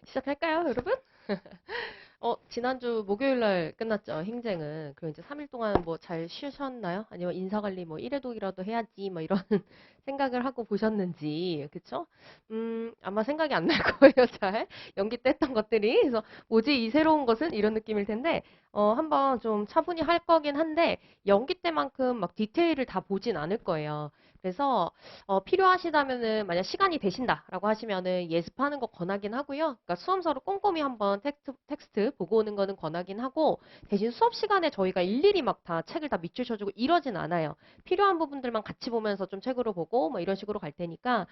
시작할까요, 여러분? 지난주 목요일 날 끝났죠, 행쟁은. 그리고 이제 3일 동안 뭐 잘 쉬셨나요? 아니면 인사관리 뭐 1회독이라도 해야지, 뭐 이런 생각을 하고 보셨는지, 그쵸? 아마 생각이 안 날 거예요, 잘. 연기 때 했던 것들이. 그래서 뭐지, 이 새로운 것은? 이런 느낌일 텐데, 한번 좀 차분히 할 거긴 한데, 연기 때만큼 막 디테일을 다 보진 않을 거예요. 그래서 필요하시다면은 만약 시간이 되신다라고 하시면은 예습하는 거 권하긴 하고요. 그러니까 수험서를 꼼꼼히 한번 텍스트 보고 오는 거는 권하긴 하고 대신 수업 시간에 저희가 일일이 막 다 책을 다 밑줄 쳐주고 이러진 않아요. 필요한 부분들만 같이 보면서 좀 책으로 보고 뭐 이런 식으로 갈 테니까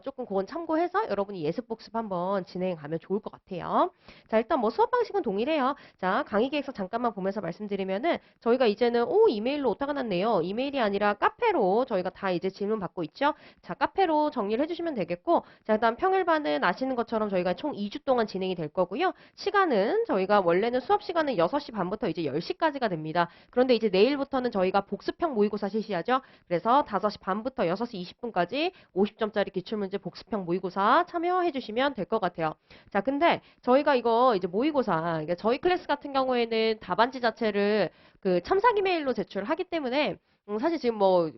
조금 그건 참고해서 여러분이 예습 복습 한번 진행해 가면 좋을 것 같아요. 자, 일단 뭐 수업 방식은 동일해요. 자, 강의 계획서 잠깐만 보면서 말씀드리면은 저희가 이제는 이메일로 오타가 났네요. 이메일이 아니라 카페로 저희가 다 이제 질문 받고 있죠. 자, 카페로 정리를 해주시면 되겠고, 자, 일단 평일반은 아시는 것처럼 저희가 총 2주 동안 진행이 될 거고요. 시간은 저희가 원래는 수업 시간은 6시 반부터 이제 10시까지가 됩니다. 그런데 이제 내일부터는 저희가 복습형 모의고사 실시하죠. 그래서 5시 반부터 6시 20분까지 50점짜리 기출문제 복습형 모의고사 참여해 주시면 될 것 같아요. 자, 근데 저희가 이거 이제 모의고사, 그러니까 저희 클래스 같은 경우에는 답안지 자체를 그 첨삭 이메일로 제출하기 때문에 사실 지금 뭐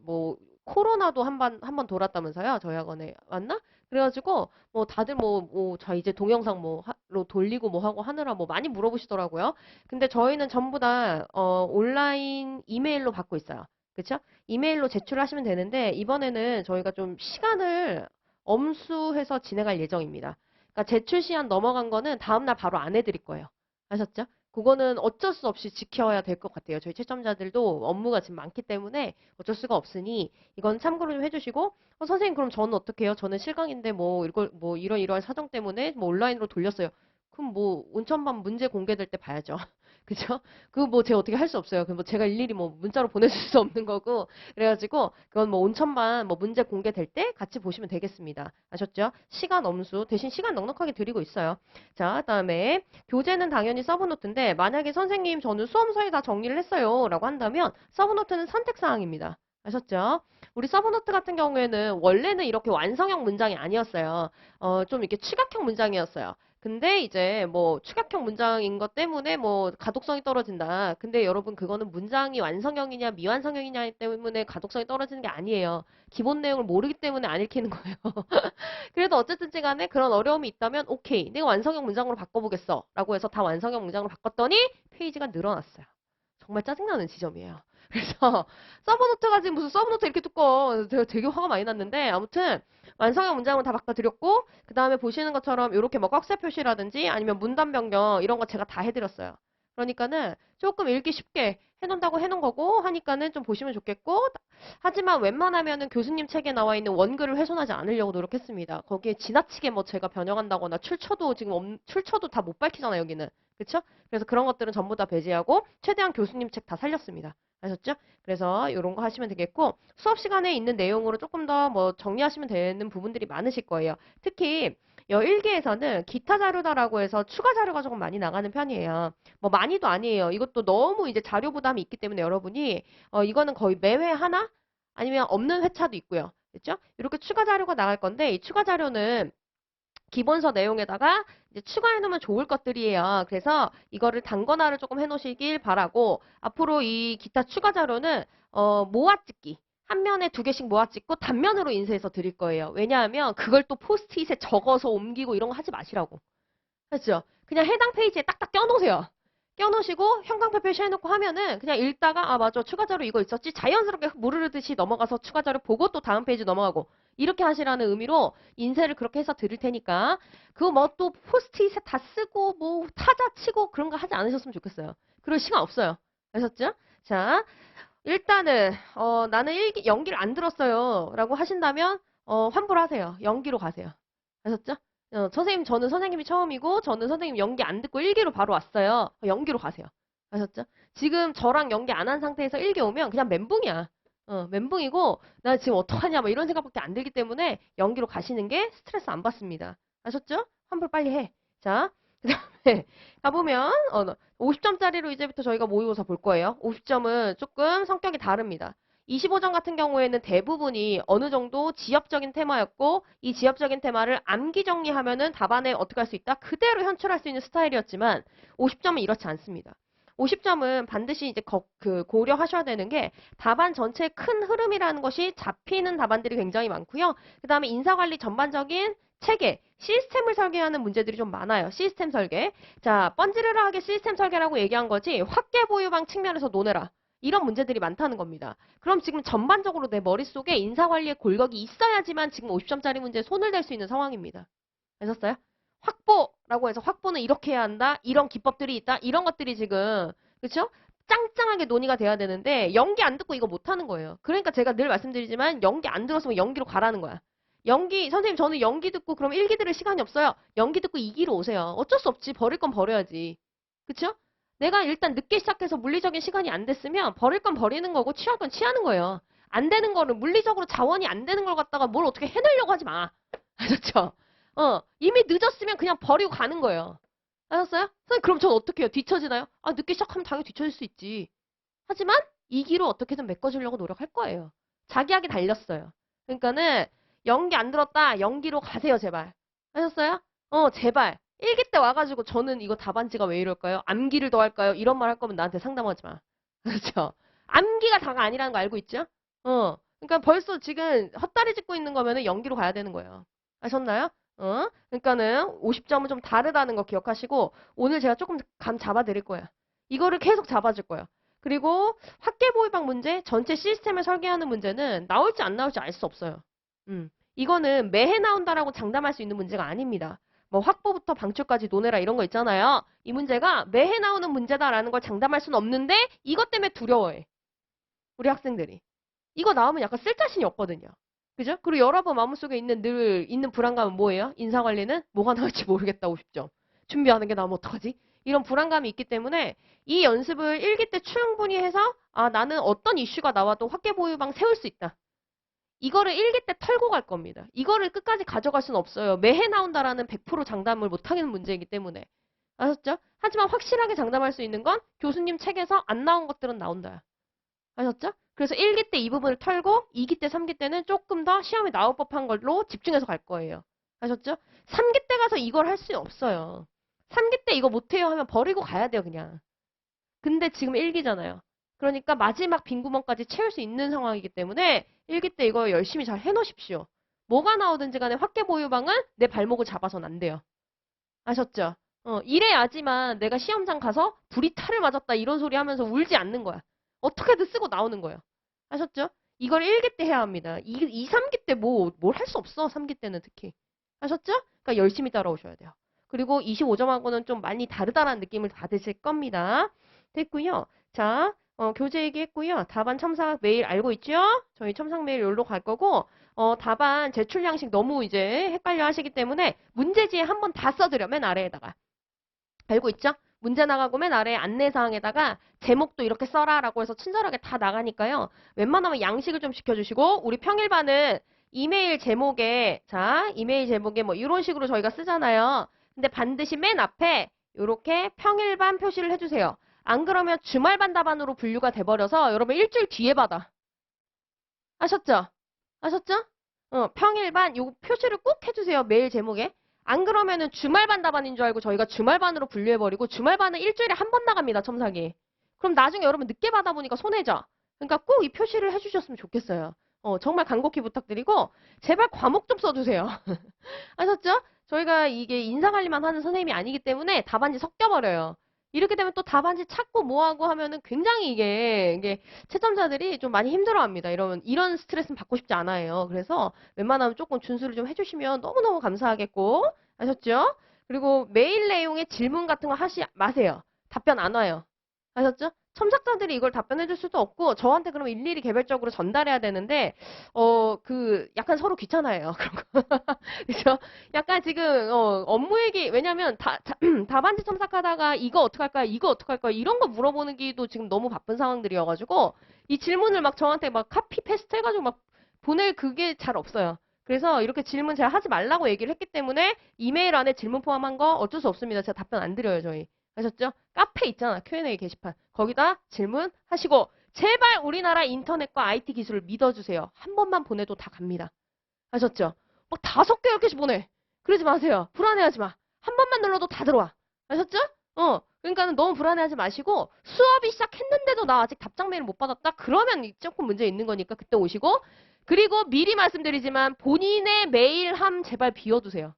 코로나도 한 번 돌았다면서요? 저희 학원에 맞나? 그래가지고 뭐 다들 저 이제 동영상 뭐로 돌리고 뭐 하고 하느라 뭐 많이 물어보시더라고요. 근데 저희는 전부 다 온라인 이메일로 받고 있어요. 그쵸? 이메일로 제출하시면 되는데 이번에는 저희가 좀 시간을 엄수해서 진행할 예정입니다. 그러니까 제출 시한 넘어간 거는 다음날 바로 안 해드릴 거예요. 아셨죠? 그거는 어쩔 수 없이 지켜야 될 것 같아요. 저희 채점자들도 업무가 지금 많기 때문에 어쩔 수가 없으니 이건 참고로 좀 해주시고 선생님 그럼 저는 어떻게 해요? 저는 실강인데 뭐 이걸 뭐 이런 사정 때문에 뭐 온라인으로 돌렸어요. 그럼 뭐 온천반 문제 공개될 때 봐야죠. 그죠? 그거 뭐 제가 어떻게 할 수 없어요. 그 뭐 제가 일일이 뭐 문자로 보내줄 수 없는 거고 그래가지고 그건 뭐 온천반 뭐 문제 공개될 때 같이 보시면 되겠습니다. 아셨죠? 시간 엄수 대신 시간 넉넉하게 드리고 있어요. 자, 그다음에 교재는 당연히 서브노트인데 만약에 선생님 저는 수험서에 다 정리를 했어요 라고 한다면 서브노트는 선택사항입니다. 아셨죠? 우리 서브노트 같은 경우에는 원래는 이렇게 완성형 문장이 아니었어요. 좀 이렇게 취각형 문장이었어요. 근데 이제 뭐 축약형 문장인 것 때문에 뭐 가독성이 떨어진다. 근데 여러분 그거는 문장이 완성형이냐 미완성형이냐 때문에 가독성이 떨어지는 게 아니에요. 기본 내용을 모르기 때문에 안 읽히는 거예요. 그래도 어쨌든지 간에 그런 어려움이 있다면 오케이 내가 완성형 문장으로 바꿔보겠어 라고 해서 다 완성형 문장으로 바꿨더니 페이지가 늘어났어요. 정말 짜증나는 지점이에요. 그래서 서브노트가 지금 무슨 서브노트 이렇게 두꺼워. 제가 되게 화가 많이 났는데 아무튼 완성형 문장으로 다 바꿔드렸고 그 다음에 보시는 것처럼 이렇게 뭐 꽉세 표시라든지 아니면 문단 변경 이런 거 제가 다 해드렸어요. 그러니까는 조금 읽기 쉽게 해놓는다고 해놓은 거고 하니까는 좀 보시면 좋겠고 하지만 웬만하면은 교수님 책에 나와 있는 원글을 훼손하지 않으려고 노력했습니다. 거기에 지나치게 뭐 제가 변형한다거나 출처도 지금 출처도 다 못 밝히잖아요, 여기는. 그쵸? 그래서 그런 것들은 전부 다 배제하고 최대한 교수님 책 다 살렸습니다. 아셨죠? 그래서 이런 거 하시면 되겠고 수업 시간에 있는 내용으로 조금 더 뭐 정리하시면 되는 부분들이 많으실 거예요. 특히 여 1기에서는 기타 자료다라고 해서 추가 자료가 조금 많이 나가는 편이에요. 뭐 많이도 아니에요. 이것도 너무 이제 자료 부담이 있기 때문에 여러분이 이거는 거의 매회 하나 아니면 없는 회차도 있고요. 그렇죠? 이렇게 추가 자료가 나갈 건데 이 추가 자료는 기본서 내용에다가 이제 추가해 놓으면 좋을 것들이에요. 그래서 이거를 단권화를 조금 해 놓으시길 바라고 앞으로 이 기타 추가 자료는 모아찍기 한 면에 두 개씩 모아찍고 단면으로 인쇄해서 드릴 거예요. 왜냐하면 그걸 또 포스트잇에 적어서 옮기고 이런 거 하지 마시라고. 그렇죠? 그냥 해당 페이지에 딱딱 껴놓으세요. 껴놓으시고 형광펜 표시해놓고 하면은 그냥 읽다가 아 맞아 추가 자료 이거 있었지 자연스럽게 무르르듯이 넘어가서 추가 자료 보고 또 다음 페이지 넘어가고 이렇게 하시라는 의미로 인쇄를 그렇게 해서 드릴 테니까 그거 뭐 또 포스트잇에 다 쓰고 뭐 타자 치고 그런 거 하지 않으셨으면 좋겠어요. 그럴 시간 없어요. 아셨죠? 자 일단은 나는 연기를 안 들었어요 라고 하신다면 환불하세요. 연기로 가세요. 아셨죠? 선생님, 저는 선생님이 처음이고, 저는 선생님 연기 안 듣고 일기로 바로 왔어요. 연기로 가세요. 아셨죠? 지금 저랑 연기 안 한 상태에서 일기 오면 그냥 멘붕이야. 멘붕이고, 나 지금 어떡하냐, 뭐 이런 생각밖에 안 들기 때문에 연기로 가시는 게 스트레스 안 받습니다. 아셨죠? 환불 빨리 해. 자, 그 다음에 가보면, 50점짜리로 이제부터 저희가 모의고사 볼 거예요. 50점은 조금 성격이 다릅니다. 25점 같은 경우에는 대부분이 어느 정도 지엽적인 테마였고 이 지엽적인 테마를 암기 정리하면은 답안에 어떻게 할 수 있다? 그대로 현출할 수 있는 스타일이었지만 50점은 이렇지 않습니다. 50점은 반드시 이제 고려하셔야 되는 게 답안 전체의 큰 흐름이라는 것이 잡히는 답안들이 굉장히 많고요. 그 다음에 인사관리 전반적인 체계, 시스템을 설계하는 문제들이 좀 많아요. 시스템 설계. 자, 번지르르하게 시스템 설계라고 얘기한 거지 확계 보유방 측면에서 논해라. 이런 문제들이 많다는 겁니다. 그럼 지금 전반적으로 내 머릿속에 인사관리의 골격이 있어야지만 지금 50점짜리 문제에 손을 댈 수 있는 상황입니다. 아셨어요? 확보라고 해서 확보는 이렇게 해야 한다. 이런 기법들이 있다. 이런 것들이 지금 그렇죠? 짱짱하게 논의가 돼야 되는데 연기 안 듣고 이거 못하는 거예요. 그러니까 제가 늘 말씀드리지만 연기 안 들었으면 연기로 가라는 거야. 연기 선생님 저는 연기 듣고 그럼 일기 들을 시간이 없어요. 연기 듣고 2기로 오세요. 어쩔 수 없지. 버릴 건 버려야지. 그쵸? 내가 일단 늦게 시작해서 물리적인 시간이 안 됐으면 버릴 건 버리는 거고 취할 건 취하는 거예요. 안 되는 거를 물리적으로 자원이 안 되는 걸 갖다가 뭘 어떻게 해내려고 하지 마. 아셨죠? 이미 늦었으면 그냥 버리고 가는 거예요. 아셨어요? 선생님 그럼 전 어떻게 해요? 뒤처지나요? 아 늦게 시작하면 당연히 뒤처질 수 있지. 하지만 2기로 어떻게든 메꿔주려고 노력할 거예요. 자기하게 달렸어요. 그러니까는 연기 안 들었다. 연기로 가세요 제발. 아셨어요? 제발. 1기 때 와가지고 저는 이거 답안지가 왜 이럴까요? 암기를 더 할까요? 이런 말 할 거면 나한테 상담하지 마. 그렇죠? 암기가 다가 아니라는 거 알고 있죠? 그러니까 벌써 지금 헛다리 짚고 있는 거면은 연기로 가야 되는 거예요. 아셨나요? 그러니까는 50점은 좀 다르다는 거 기억하시고 오늘 제가 조금 감 잡아드릴 거야. 이거를 계속 잡아줄 거야. 그리고 학계보위방 문제, 전체 시스템을 설계하는 문제는 나올지 안 나올지 알 수 없어요. 이거는 매해 나온다라고 장담할 수 있는 문제가 아닙니다. 뭐 확보부터 방출까지 논해라 이런 거 있잖아요. 이 문제가 매해 나오는 문제다라는 걸 장담할 수는 없는데 이것 때문에 두려워해. 우리 학생들이. 이거 나오면 약간 쓸 자신이 없거든요. 그죠? 그리고 여러분 마음속에 늘 있는 불안감은 뭐예요? 인사관리는 뭐가 나올지 모르겠다 50점. 준비하는 게 나오면 어떡하지? 이런 불안감이 있기 때문에 이 연습을 1기 때 충분히 해서 아 나는 어떤 이슈가 나와도 확계보유방 세울 수 있다. 이거를 1기 때 털고 갈 겁니다. 이거를 끝까지 가져갈 수는 없어요. 매해 나온다라는 100% 장담을 못하겠는 문제이기 때문에. 아셨죠? 하지만 확실하게 장담할 수 있는 건 교수님 책에서 안 나온 것들은 나온다. 아셨죠? 그래서 1기 때 이 부분을 털고 2기 때, 3기 때는 조금 더 시험에 나올 법한 걸로 집중해서 갈 거예요. 아셨죠? 3기 때 가서 이걸 할 수 없어요. 3기 때 이거 못해요 하면 버리고 가야 돼요, 그냥. 근데 지금 1기잖아요. 그러니까 마지막 빈 구멍까지 채울 수 있는 상황이기 때문에 1기 때 이거 열심히 잘 해놓으십시오. 뭐가 나오든지 간에 확계 보유방은 내 발목을 잡아서는 안 돼요. 아셨죠? 이래야지만 내가 시험장 가서 불이탈을 맞았다 이런 소리 하면서 울지 않는 거야. 어떻게든 쓰고 나오는 거예요. 아셨죠? 이걸 1기 때 해야 합니다. 3기 때 뭘 할 수 없어. 3기 때는 특히. 아셨죠? 그러니까 열심히 따라오셔야 돼요. 그리고 25점하고는 좀 많이 다르다라는 느낌을 받으실 겁니다. 됐고요. 자, 교재 얘기했고요. 답안 첨삭 메일 알고 있죠? 저희 첨삭 메일 여기로 갈 거고 답안 제출 양식 너무 이제 헷갈려 하시기 때문에 문제지에 한번 다 써드려. 맨 아래에다가. 알고 있죠? 문제 나가고 맨 아래 안내사항에다가 제목도 이렇게 써라라고 해서 친절하게 다 나가니까요. 웬만하면 양식을 좀 지켜주시고 우리 평일반은 이메일 제목에 이메일 제목에 뭐 이런 식으로 저희가 쓰잖아요. 근데 반드시 맨 앞에 이렇게 평일반 표시를 해주세요. 안 그러면 주말반 답안으로 분류가 돼버려서 여러분 일주일 뒤에 받아. 아셨죠? 아셨죠? 평일반 요 표시를 꼭 해주세요. 메일 제목에. 안 그러면은 주말반 답안인 줄 알고 저희가 주말반으로 분류해버리고 주말반은 일주일에 한 번 나갑니다. 첨삭이. 그럼 나중에 여러분 늦게 받아보니까 손해죠. 그러니까 꼭 이 표시를 해주셨으면 좋겠어요. 정말 간곡히 부탁드리고 제발 과목 좀 써주세요. 아셨죠? 저희가 이게 인사관리만 하는 선생님이 아니기 때문에 답안지 섞여버려요. 이렇게 되면 또 답안지 찾고 뭐하고 하면은 굉장히 이게 채점자들이 좀 많이 힘들어합니다. 이런 스트레스는 받고 싶지 않아요. 그래서 웬만하면 조금 준수를 좀 해주시면 너무너무 감사하겠고 아셨죠? 그리고 메일 내용의 질문 같은 거 하지 마세요. 답변 안 와요. 아셨죠? 첨삭자들이 이걸 답변해 줄 수도 없고 저한테 그러면 일일이 개별적으로 전달해야 되는데 약간 서로 귀찮아요. 그런 거. 그죠? 약간 지금 업무 얘기 왜냐면 답안지 첨삭하다가 이거 어떡할까요? 이거 어떡할까요? 이런 거 물어보는 게도 지금 너무 바쁜 상황들이어가지고 이 질문을 막 저한테 막 카피 페스트 해가지고 막 보낼 그게 잘 없어요. 그래서 이렇게 질문 제가 하지 말라고 얘기를 했기 때문에 이메일 안에 질문 포함한 거 어쩔 수 없습니다. 제가 답변 안 드려요, 저희. 아셨죠? 카페 있잖아. Q&A 게시판. 거기다 질문하시고 제발 우리나라 인터넷과 IT 기술을 믿어주세요. 한 번만 보내도 다 갑니다. 아셨죠? 막 5개, 10개씩 보내. 그러지 마세요. 불안해하지 마. 한 번만 눌러도 다 들어와. 아셨죠? 그러니까는 너무 불안해하지 마시고 수업이 시작했는데도 나 아직 답장 메일 못 받았다? 그러면 조금 문제 있는 거니까 그때 오시고 그리고 미리 말씀드리지만 본인의 메일함 제발 비워두세요.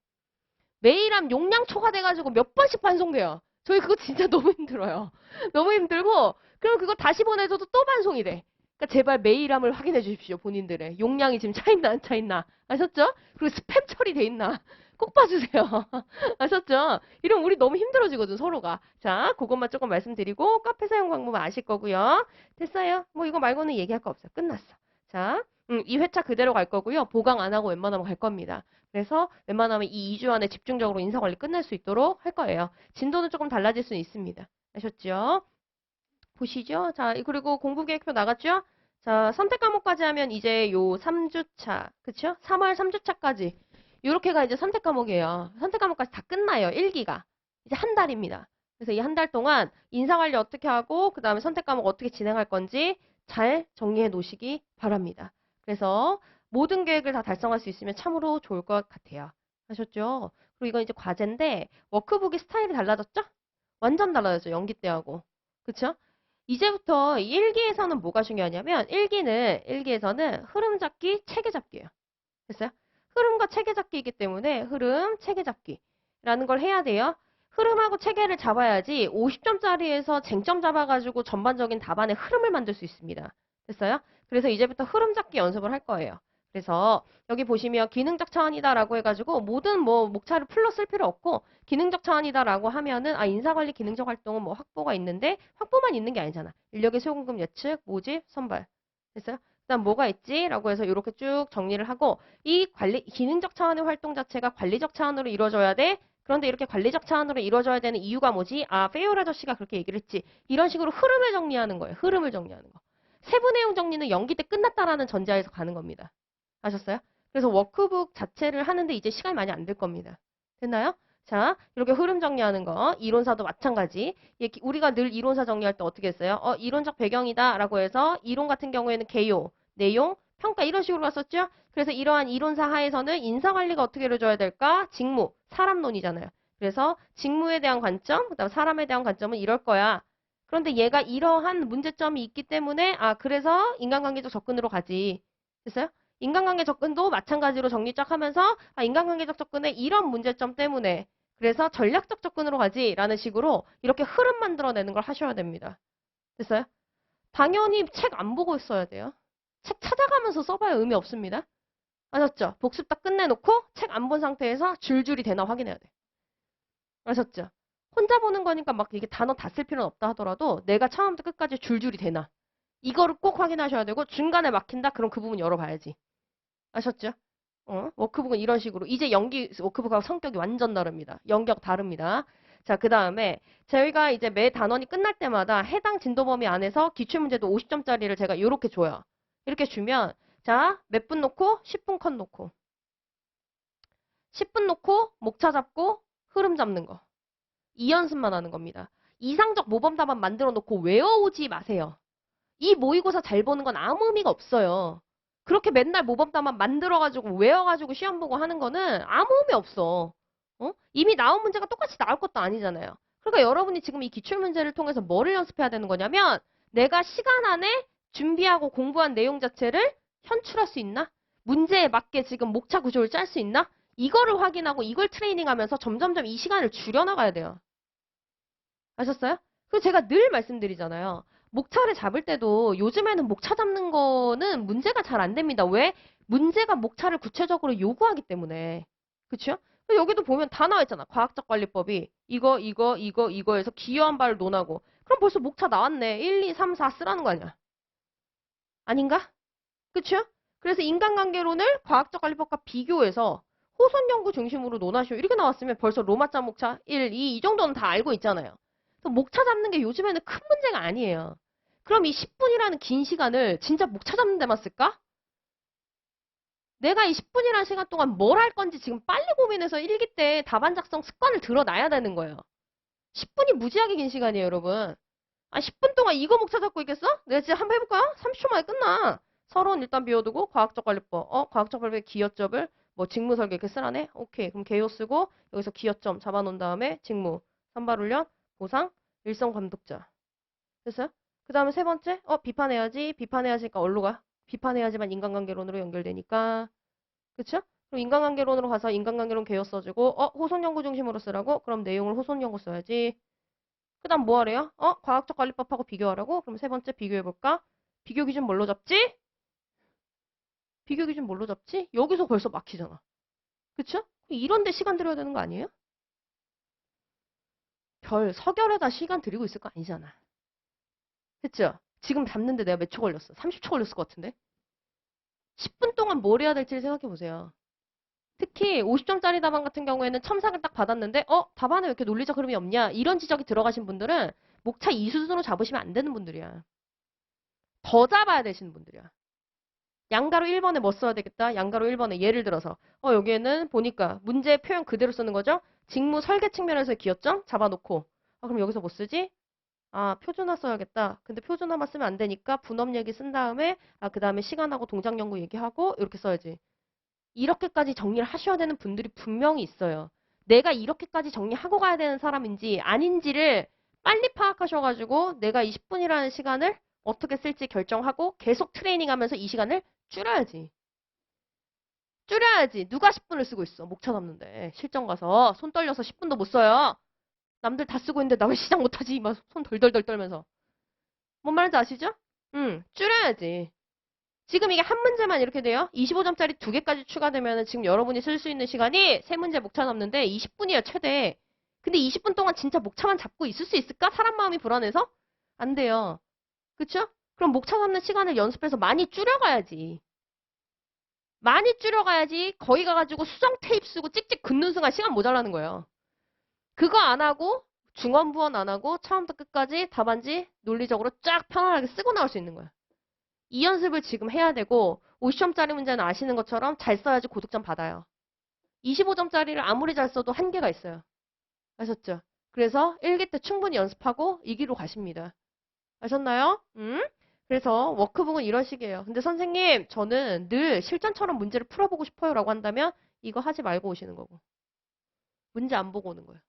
메일함 용량 초과돼가지고 몇 번씩 반송돼요. 저희 그거 진짜 너무 힘들어요. 너무 힘들고 그럼 그거 다시 보내줘도 또 반송이 돼. 그러니까 제발 메일함을 확인해 주십시오. 본인들의 용량이 지금 차있나 안 차있나 아셨죠? 그리고 스팸 처리돼 있나 꼭 봐주세요. 아셨죠? 이러면 우리 너무 힘들어지거든 서로가. 자 그것만 조금 말씀드리고 카페 사용 방법 아실 거고요. 됐어요. 뭐 이거 말고는 얘기할 거 없어요. 끝났어. 자 2회차 그대로 갈 거고요. 보강 안 하고 웬만하면 갈 겁니다. 그래서 웬만하면 이 2주 안에 집중적으로 인사관리 끝낼 수 있도록 할 거예요. 진도는 조금 달라질 수는 있습니다. 아셨죠? 보시죠. 자, 그리고 공부계획표 나갔죠? 자, 선택 과목까지 하면 이제 요 3주차, 그쵸? 3월 3주차까지. 요렇게가 이제 선택 과목이에요. 선택 과목까지 다 끝나요. 1기가. 이제 한 달입니다. 그래서 이 한 달 동안 인사관리 어떻게 하고, 그 다음에 선택 과목 어떻게 진행할 건지 잘 정리해 놓으시기 바랍니다. 그래서 모든 계획을 다 달성할 수 있으면 참으로 좋을 것 같아요. 하셨죠? 그리고 이건 이제 과제인데, 워크북의 스타일이 달라졌죠? 완전 달라졌죠. 연기 때하고. 그쵸? 이제부터 1기에서는 뭐가 중요하냐면 1기에서는 흐름 잡기, 체계 잡기예요. 됐어요? 흐름과 체계 잡기이기 때문에 흐름, 체계 잡기라는 걸 해야 돼요. 흐름하고 체계를 잡아야지 50점짜리에서 쟁점 잡아가지고 전반적인 답안의 흐름을 만들 수 있습니다. 됐어요? 그래서 이제부터 흐름 잡기 연습을 할 거예요. 그래서 여기 보시면 기능적 차원이다라고 해가지고 모든 뭐 목차를 풀로 쓸 필요 없고 기능적 차원이다라고 하면은 인사관리 기능적 활동은 뭐 확보가 있는데 확보만 있는 게 아니잖아. 인력의 수요공급 예측, 모집, 선발. 됐어요? 그다음 뭐가 있지? 라고 해서 이렇게 쭉 정리를 하고 이 기능적 차원의 활동 자체가 관리적 차원으로 이루어져야 돼. 그런데 이렇게 관리적 차원으로 이루어져야 되는 이유가 뭐지? 페이올 아저씨가 그렇게 얘기를 했지. 이런 식으로 흐름을 정리하는 거예요. 흐름을 정리하는 거. 세부 내용 정리는 연기 때 끝났다라는 전제하에서 가는 겁니다. 아셨어요? 그래서 워크북 자체를 하는데 이제 시간이 많이 안 들 겁니다. 됐나요? 자, 이렇게 흐름 정리하는 거, 이론사도 마찬가지. 우리가 늘 이론사 정리할 때 어떻게 했어요? 이론적 배경이다 라고 해서 이론 같은 경우에는 개요, 내용, 평가 이런 식으로 갔었죠? 그래서 이러한 이론사 하에서는 인사관리가 어떻게 이루어져야 될까? 직무, 사람론이잖아요. 그래서 직무에 대한 관점, 그다음 사람에 대한 관점은 이럴 거야. 그런데 얘가 이러한 문제점이 있기 때문에 그래서 인간관계적 접근으로 가지. 됐어요? 인간관계 접근도 마찬가지로 정리 쫙 하면서 인간관계적 접근에 이런 문제점 때문에 그래서 전략적 접근으로 가지 라는 식으로 이렇게 흐름 만들어내는 걸 하셔야 됩니다. 됐어요? 당연히 책 안 보고 써야 돼요. 책 찾아가면서 써봐야 의미 없습니다. 아셨죠? 복습 딱 끝내놓고 책 안 본 상태에서 줄줄이 되나 확인해야 돼. 아셨죠? 혼자 보는 거니까 막 이게 단어 다 쓸 필요는 없다 하더라도 내가 처음부터 끝까지 줄줄이 되나 이거를 꼭 확인하셔야 되고 중간에 막힌다? 그럼 그 부분 열어봐야지. 아셨죠? 워크북은 이런 식으로. 이제 연기 워크북하고 성격이 완전 다릅니다. 연격 다릅니다. 자, 그 다음에 저희가 이제 매 단원이 끝날 때마다 해당 진도 범위 안에서 기출문제도 50점짜리를 제가 이렇게 줘요. 이렇게 주면 자, 몇 분 놓고 10분 컷 놓고 10분 놓고 목차 잡고 흐름 잡는 거. 이 연습만 하는 겁니다. 이상적 모범 답안 만들어 놓고 외워오지 마세요. 이 모의고사 잘 보는 건 아무 의미가 없어요. 그렇게 맨날 모범답안 만들어가지고 외워가지고 시험 보고 하는 거는 아무 의미 없어. 이미 나온 문제가 똑같이 나올 것도 아니잖아요. 그러니까 여러분이 지금 이 기출문제를 통해서 뭐를 연습해야 되는 거냐면 내가 시간 안에 준비하고 공부한 내용 자체를 현출할 수 있나? 문제에 맞게 지금 목차 구조를 짤 수 있나? 이거를 확인하고 이걸 트레이닝하면서 점점점 이 시간을 줄여나가야 돼요. 아셨어요? 그리고 제가 늘 말씀드리잖아요. 목차를 잡을 때도 요즘에는 목차 잡는 거는 문제가 잘 안 됩니다. 왜? 문제가 목차를 구체적으로 요구하기 때문에. 그쵸? 여기도 보면 다 나와 있잖아. 과학적 관리법이 이거에서 기여한 바를 논하고. 그럼 벌써 목차 나왔네. 1, 2, 3, 4 쓰라는 거 아니야. 아닌가? 그쵸? 그래서 인간관계론을 과학적 관리법과 비교해서 호선 연구 중심으로 논하시오. 이렇게 나왔으면 벌써 로마자 목차 1, 2 이 정도는 다 알고 있잖아요. 목차 잡는 게 요즘에는 큰 문제가 아니에요. 그럼 이 10분이라는 긴 시간을 진짜 목차 잡는 데만 쓸까? 내가 이 10분이라는 시간 동안 뭘 할 건지 지금 빨리 고민해서 일기 때 답안 작성 습관을 들어놔야 되는 거예요. 10분이 무지하게 긴 시간이에요, 여러분. 아, 10분 동안 이거 목 찾았고 있겠어? 내가 진짜 한번 해볼까요? 30초 만에 끝나. 서론 일단 비워두고 과학적 관리법. 과학적 관리법 기여점을 뭐 직무 설계 이렇게 쓰라네? 오케이. 그럼 개요 쓰고 여기서 기여점 잡아놓은 다음에 직무, 산발훈련, 보상, 일선 감독자. 됐어요? 그 다음에 세 번째, 비판해야지. 비판해야지니까 어디로 가? 비판해야지만 인간관계론으로 연결되니까. 그쵸? 그럼 인간관계론으로 가서 인간관계론 개요 써주고, 호손 연구 중심으로 쓰라고? 그럼 내용을 호손 연구 써야지. 그 다음 뭐 하래요? 과학적 관리법하고 비교하라고? 그럼 세 번째 비교해볼까? 비교 기준 뭘로 잡지? 비교 기준 뭘로 잡지? 여기서 벌써 막히잖아. 그쵸? 이런데 시간 들여야 되는 거 아니에요? 별 서결에다 시간 들이고 있을 거 아니잖아. 그쵸? 지금 잡는데 내가 몇 초 걸렸어? 30초 걸렸을 것 같은데? 10분 동안 뭘 해야 될지 생각해 보세요. 특히 50점짜리 답안 같은 경우에는 첨삭을 딱 받았는데 답안에 왜 이렇게 논리적 흐름이 없냐? 이런 지적이 들어가신 분들은 목차 이 수준으로 잡으시면 안 되는 분들이야. 더 잡아야 되시는 분들이야. 양가로 1번에 뭐 써야 되겠다? 양가로 1번에 예를 들어서 여기에는 보니까 문제 표현 그대로 쓰는 거죠? 직무 설계 측면에서의 기여점 잡아놓고 그럼 여기서 뭐 쓰지? 표준화 써야겠다. 근데 표준화만 쓰면 안 되니까 분업 얘기 쓴 다음에 그 다음에 시간하고 동작 연구 얘기하고 이렇게 써야지. 이렇게까지 정리를 하셔야 되는 분들이 분명히 있어요. 내가 이렇게까지 정리하고 가야 되는 사람인지 아닌지를 빨리 파악하셔가지고 내가 20분이라는 시간을 어떻게 쓸지 결정하고 계속 트레이닝하면서 이 시간을 줄여야지. 줄여야지. 누가 10분을 쓰고 있어. 목차 남는데. 실전 가서 손 떨려서 10분도 못 써요. 남들 다 쓰고 있는데 나 왜 시작 못하지? 막 손 덜덜덜 떨면서. 뭔 말인지 아시죠? 줄여야지. 지금 이게 한 문제만 이렇게 돼요. 25점짜리 두 개까지 추가되면 지금 여러분이 쓸 수 있는 시간이 세 문제 목차 남는데 20분이야 최대. 근데 20분 동안 진짜 목차만 잡고 있을 수 있을까? 사람 마음이 불안해서? 안 돼요. 그쵸? 그럼 목차 잡는 시간을 연습해서 많이 줄여가야지. 많이 줄여가야지 거기 가가지고 수정 테이프 쓰고 찍찍 긋는 순간 시간 모자라는 거예요. 그거 안 하고 중원부원 안 하고 처음부터 끝까지 답안지 논리적으로 쫙 편안하게 쓰고 나올 수 있는 거야. 이 연습을 지금 해야 되고 50점짜리 문제는 아시는 것처럼 잘 써야지 고득점 받아요. 25점짜리를 아무리 잘 써도 한계가 있어요. 아셨죠? 그래서 1기 때 충분히 연습하고 2기로 가십니다. 아셨나요? 그래서 워크북은 이런 식이에요. 근데 선생님 저는 늘 실전처럼 문제를 풀어보고 싶어요 라고 한다면 이거 하지 말고 오시는 거고 문제 안 보고 오는 거예요.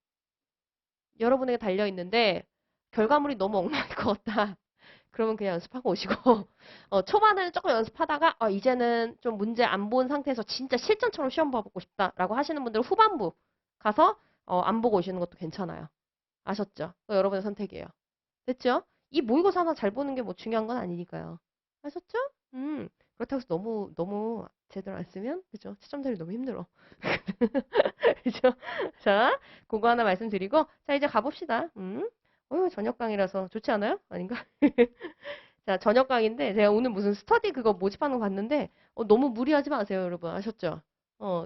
여러분에게 달려있는데 결과물이 너무 엉망일 것 같다. 그러면 그냥 연습하고 오시고 초반에는 조금 연습하다가 이제는 좀 문제 안 본 상태에서 진짜 실전처럼 시험 봐보고 싶다라고 하시는 분들은 후반부 가서 안 보고 오시는 것도 괜찮아요. 아셨죠? 그거 여러분의 선택이에요. 됐죠? 이 모의고사 하나 잘 보는 게 뭐 중요한 건 아니니까요. 아셨죠? 그렇다고 해서 너무 제대로 안 쓰면 그죠? 채점들이 너무 힘들어. 그죠? 자, 그거 하나 말씀드리고 자 이제 가봅시다. 저녁 강의라서 좋지 않아요? 아닌가? 자, 저녁 강의인데 제가 오늘 무슨 스터디 그거 모집하는 거 봤는데 너무 무리하지 마세요, 여러분. 아셨죠?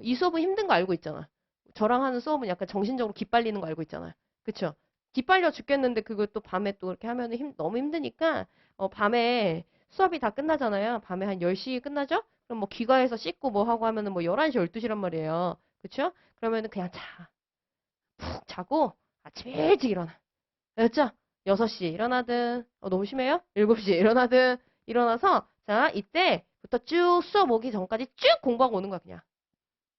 이 수업은 힘든 거 알고 있잖아. 저랑 하는 수업은 약간 정신적으로 기빨리는 거 알고 있잖아요. 그쵸? 기빨려 죽겠는데 그걸 또 밤에 또 이렇게 하면 너무 힘드니까 밤에 수업이 다 끝나잖아요. 밤에 한 10시 끝나죠? 그럼 뭐 귀가해서 씻고 뭐 하고 하면은 뭐 11시, 12시란 말이에요. 그쵸? 그러면은 그냥 푹 자고 아침 일찍 일어나. 알았죠? 6시 일어나든, 너무 심해요? 7시에 일어나든, 일어나서, 자, 이때부터 쭉 수업 오기 전까지 쭉 공부하고 오는 거야, 그냥.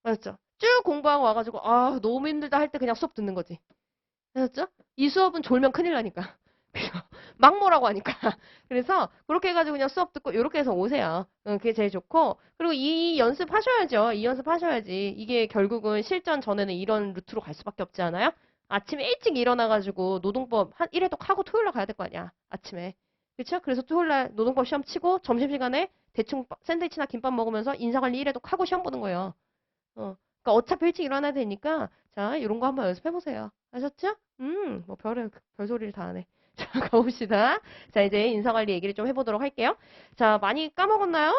알았죠? 쭉 공부하고 와가지고, 너무 힘들다 할 때 그냥 수업 듣는 거지. 알았죠? 이 수업은 졸면 큰일 나니까. 그래서 막모라고 하니까. 그래서 그렇게 해가지고 그냥 수업 듣고 이렇게 해서 오세요. 그게 제일 좋고. 그리고 이 연습 하셔야죠. 이 연습 하셔야지. 이게 결국은 실전 전에는 이런 루트로 갈 수밖에 없지 않아요? 아침에 일찍 일어나가지고 노동법 한 1회독 하고 토요일날 가야 될 거 아니야. 아침에. 그쵸? 그래서 토요일날 노동법 시험 치고 점심시간에 대충 샌드위치나 김밥 먹으면서 인사관리 1회독 하고 시험 보는 거예요. 그러니까 어차피 일찍 일어나야 되니까 자, 이런 거 한번 연습해 보세요. 아셨죠? 뭐 별소리를 다 하네. 자, 가봅시다. 자, 이제 인사관리 얘기를 좀 해보도록 할게요. 자, 많이 까먹었나요?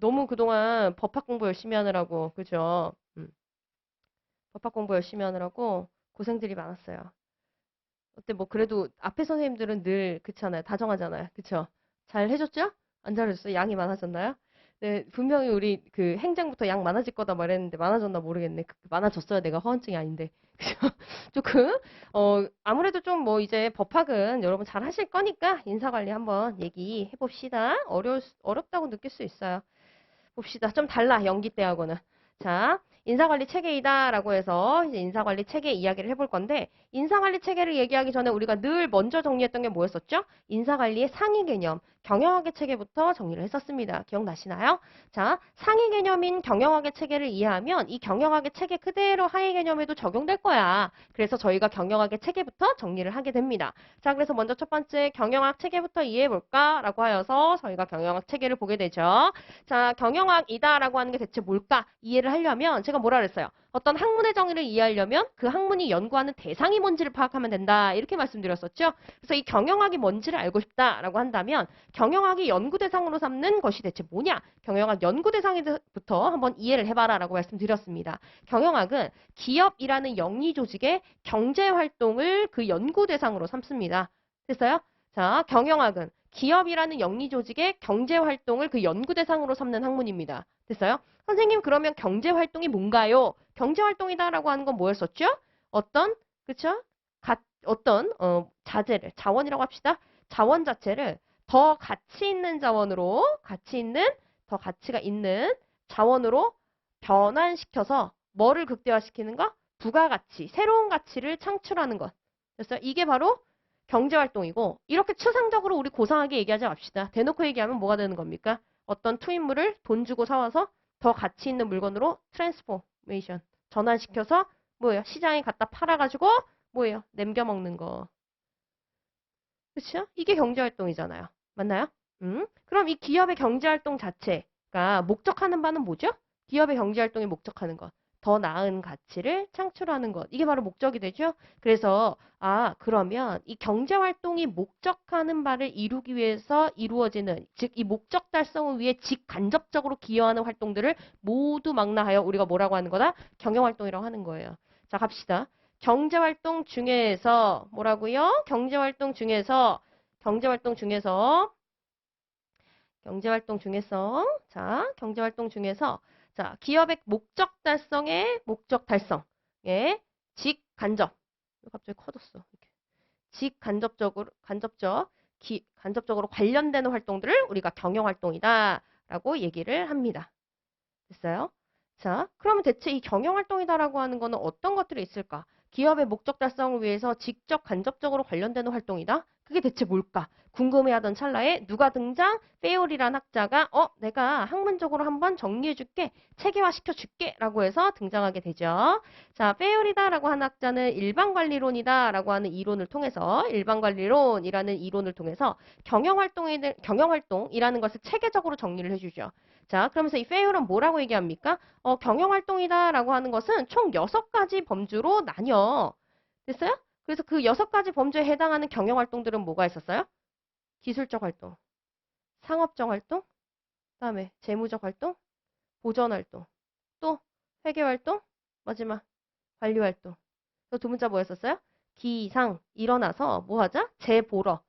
너무 그동안 법학 공부 열심히 하느라고, 그죠? 법학 공부 열심히 하느라고 고생들이 많았어요. 어때, 뭐, 그래도 앞에 선생님들은 늘, 그렇잖아요. 다정하잖아요. 그쵸? 잘 해줬죠? 안 잘해줬어요? 양이 많아졌나요? 네, 분명히 우리 그 행정부터 양 많아질 거다 말했는데 많아졌나 모르겠네. 많아졌어야 내가 허언증이 아닌데. 그죠? 조금 아무래도 좀 뭐 이제 법학은 여러분 잘 하실 거니까 인사관리 한번 얘기해 봅시다. 어렵다고 느낄 수 있어요. 봅시다. 좀 달라, 연기 때하고는. 자, 인사관리 체계이다라고 해서 이제 인사관리 체계 이야기를 해볼 건데, 인사관리 체계를 얘기하기 전에 우리가 늘 먼저 정리했던 게 뭐였었죠? 인사관리의 상위 개념, 경영학의 체계부터 정리를 했었습니다. 기억나시나요? 자, 상위 개념인 경영학의 체계를 이해하면 이 경영학의 체계 그대로 하위 개념에도 적용될 거야. 그래서 저희가 경영학의 체계부터 정리를 하게 됩니다. 자, 그래서 먼저 첫 번째 경영학 체계부터 이해해볼까라고 하여서 저희가 경영학 체계를 보게 되죠. 자, 경영학이다라고 하는 게 대체 뭘까? 이해를 하려면 제가 뭐라 그랬어요? 어떤 학문의 정의를 이해하려면 그 학문이 연구하는 대상이 뭔지를 파악하면 된다. 이렇게 말씀드렸었죠. 그래서 이 경영학이 뭔지를 알고 싶다라고 한다면 경영학이 연구 대상으로 삼는 것이 대체 뭐냐? 경영학 연구 대상부터 한번 이해를 해봐라 라고 말씀드렸습니다. 경영학은 기업이라는 영리 조직의 경제 활동을 그 연구 대상으로 삼습니다. 됐어요? 자, 경영학은 기업이라는 영리 조직의 경제 활동을 그 연구 대상으로 삼는 학문입니다. 됐어요? 선생님, 그러면 경제 활동이 뭔가요? 경제 활동이다라고 하는 건 뭐였었죠? 어떤, 그쵸? 어떤, 자재를, 자원이라고 합시다. 자원 자체를 더 가치 있는 자원으로, 더 가치가 있는 자원으로 변환시켜서 뭐를 극대화시키는 거? 부가가치, 새로운 가치를 창출하는 것. 됐어요? 이게 바로 경제활동이고 이렇게 추상적으로 우리 고상하게 얘기하지 맙시다. 대놓고 얘기하면 뭐가 되는 겁니까? 어떤 투입물을 돈 주고 사와서 더 가치 있는 물건으로 트랜스포메이션, 전환시켜서 뭐예요? 시장에 갖다 팔아가지고 뭐예요? 남겨 먹는 거. 그렇죠? 이게 경제활동이잖아요. 맞나요? 그럼 이 기업의 경제활동 자체가 목적하는 바는 뭐죠? 기업의 경제활동이 목적하는 것. 더 나은 가치를 창출하는 것. 이게 바로 목적이 되죠? 그래서 그러면 이 경제활동이 목적하는 바를 이루기 위해서 이루어지는, 즉 이 목적 달성을 위해 직간접적으로 기여하는 활동들을 모두 망라하여 우리가 뭐라고 하는 거다? 경영활동이라고 하는 거예요. 자, 갑시다. 경제활동 중에서 뭐라고요? 경제활동 중에서 자, 기업의 목적 달성의 목적 달성에 직간접, 갑자기 커졌어. 이렇게. 간접적으로 관련되는 활동들을 우리가 경영활동이다라고 얘기를 합니다. 됐어요? 자, 그러면 대체 이 경영활동이다라고 하는 거는 어떤 것들이 있을까? 기업의 목적 달성을 위해서 직접 간접적으로 관련되는 활동이다? 그게 대체 뭘까? 궁금해하던 찰나에 누가 등장? 페이올이란 학자가 내가 학문적으로 한번 정리해줄게, 체계화시켜줄게 라고 해서 등장하게 되죠. 자, 페이올이다라고 하는 학자는 일반관리론이다라고 하는 이론을 통해서 일반관리론이라는 이론을 통해서 경영활동이라는 것을 체계적으로 정리를 해주죠. 자, 그러면서 이 페이올은 뭐라고 얘기합니까? 경영활동이다라고 하는 것은 총 6가지 범주로 나뉘어. 됐어요? 그래서 그 6가지 범주에 해당하는 경영활동들은 뭐가 있었어요? 기술적 활동, 상업적 활동, 그다음에 재무적 활동, 보전 활동, 또 회계 활동, 마지막 관리 활동. 또 두 문자 뭐였었어요? 기상, 일어나서 뭐 하자? 재보러.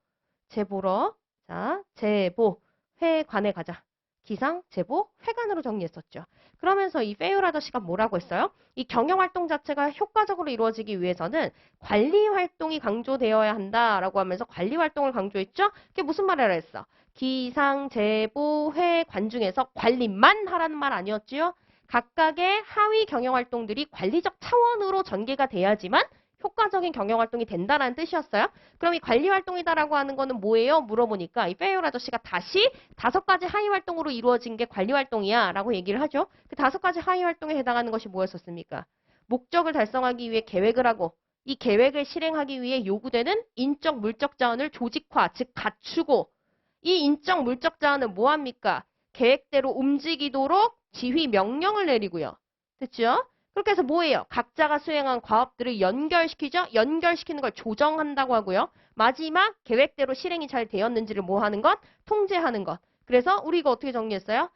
자, 재보, 회관에 가자. 기상, 제보, 회관으로 정리했었죠. 그러면서 이 페이올 아저씨가 뭐라고 했어요? 이 경영활동 자체가 효과적으로 이루어지기 위해서는 관리활동이 강조되어야 한다라고 하면서 관리활동을 강조했죠? 그게 무슨 말이라 했어? 기상, 제보, 회, 관 중에서 관리만 하라는 말 아니었지요? 각각의 하위 경영활동들이 관리적 차원으로 전개가 돼야지만 효과적인 경영활동이 된다라는 뜻이었어요. 그럼 이 관리활동이다라고 하는 거는 뭐예요? 물어보니까 이 페이올 아저씨가 다시 5가지 하위활동으로 이루어진 게 관리활동이야 라고 얘기를 하죠. 그 5가지 하위활동에 해당하는 것이 뭐였었습니까? 목적을 달성하기 위해 계획을 하고 이 계획을 실행하기 위해 요구되는 인적 물적 자원을 조직화, 즉 갖추고 이 인적 물적 자원은 뭐합니까? 계획대로 움직이도록 지휘 명령을 내리고요. 됐죠? 그렇게 해서 뭐예요? 각자가 수행한 과업들을 연결시키죠? 연결시키는 걸 조정한다고 하고요. 마지막 계획대로 실행이 잘 되었는지를 뭐 하는 것? 통제하는 것. 그래서 우리 이거 어떻게 정리했어요?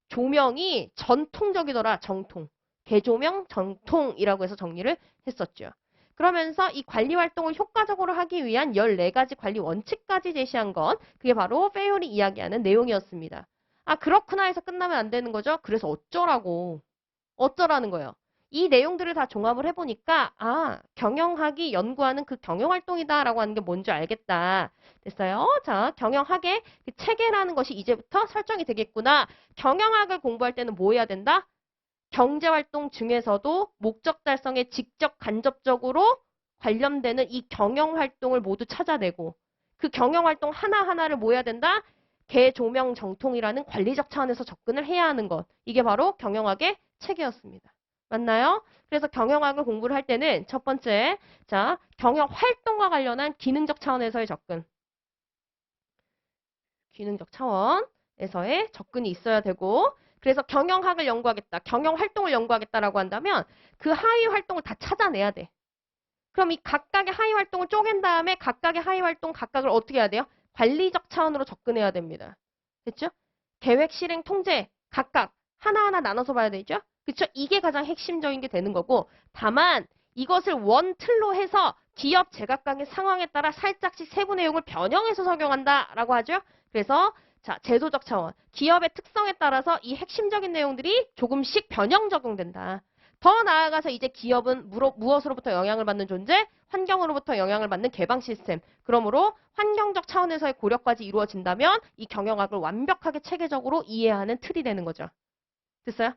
조명이 전통적이더라. 정통. 개조명 정통이라고 해서 정리를 했었죠. 그러면서 이 관리 활동을 효과적으로 하기 위한 14가지 관리 원칙까지 제시한 것, 그게 바로 페이올이 이야기하는 내용이었습니다. 아, 그렇구나 해서 끝나면 안 되는 거죠? 그래서 어쩌라는 거예요. 이 내용들을 다 종합을 해보니까, 아, 경영학이 연구하는 그 경영활동이다라고 하는 게 뭔지 알겠다. 됐어요? 자, 경영학의 그 체계라는 것이 이제부터 설정이 되겠구나. 경영학을 공부할 때는 뭐 해야 된다? 경제활동 중에서도 목적 달성에 직접 간접적으로 관련되는 이 경영활동을 모두 찾아내고 그 경영활동 하나하나를 뭐 해야 된다? 개조명 정통이라는 관리적 차원에서 접근을 해야 하는 것. 이게 바로 경영학의 체계였습니다. 맞나요? 그래서 경영학을 공부를 할 때는 첫 번째, 자, 경영활동과 관련한 기능적 차원에서의 접근. 기능적 차원에서의 접근이 있어야 되고 그래서 경영학을 연구하겠다, 경영활동을 연구하겠다라고 한다면 그 하위 활동을 다 찾아내야 돼. 그럼 이 각각의 하위 활동을 쪼갠 다음에 각각의 하위 활동 각각을 어떻게 해야 돼요? 관리적 차원으로 접근해야 됩니다. 됐죠? 계획, 실행, 통제 각각 하나하나 나눠서 봐야 되죠? 그쵸? 이게 가장 핵심적인 게 되는 거고 다만 이것을 원 틀로 해서 기업 제각각의 상황에 따라 살짝씩 세부 내용을 변형해서 적용한다라고 하죠. 그래서 자, 제도적 차원, 기업의 특성에 따라서 이 핵심적인 내용들이 조금씩 변형 적용된다. 더 나아가서 이제 기업은 무엇으로부터 영향을 받는 존재? 환경으로부터 영향을 받는 개방 시스템. 그러므로 환경적 차원에서의 고려까지 이루어진다면 이 경영학을 완벽하게 체계적으로 이해하는 틀이 되는 거죠. 됐어요?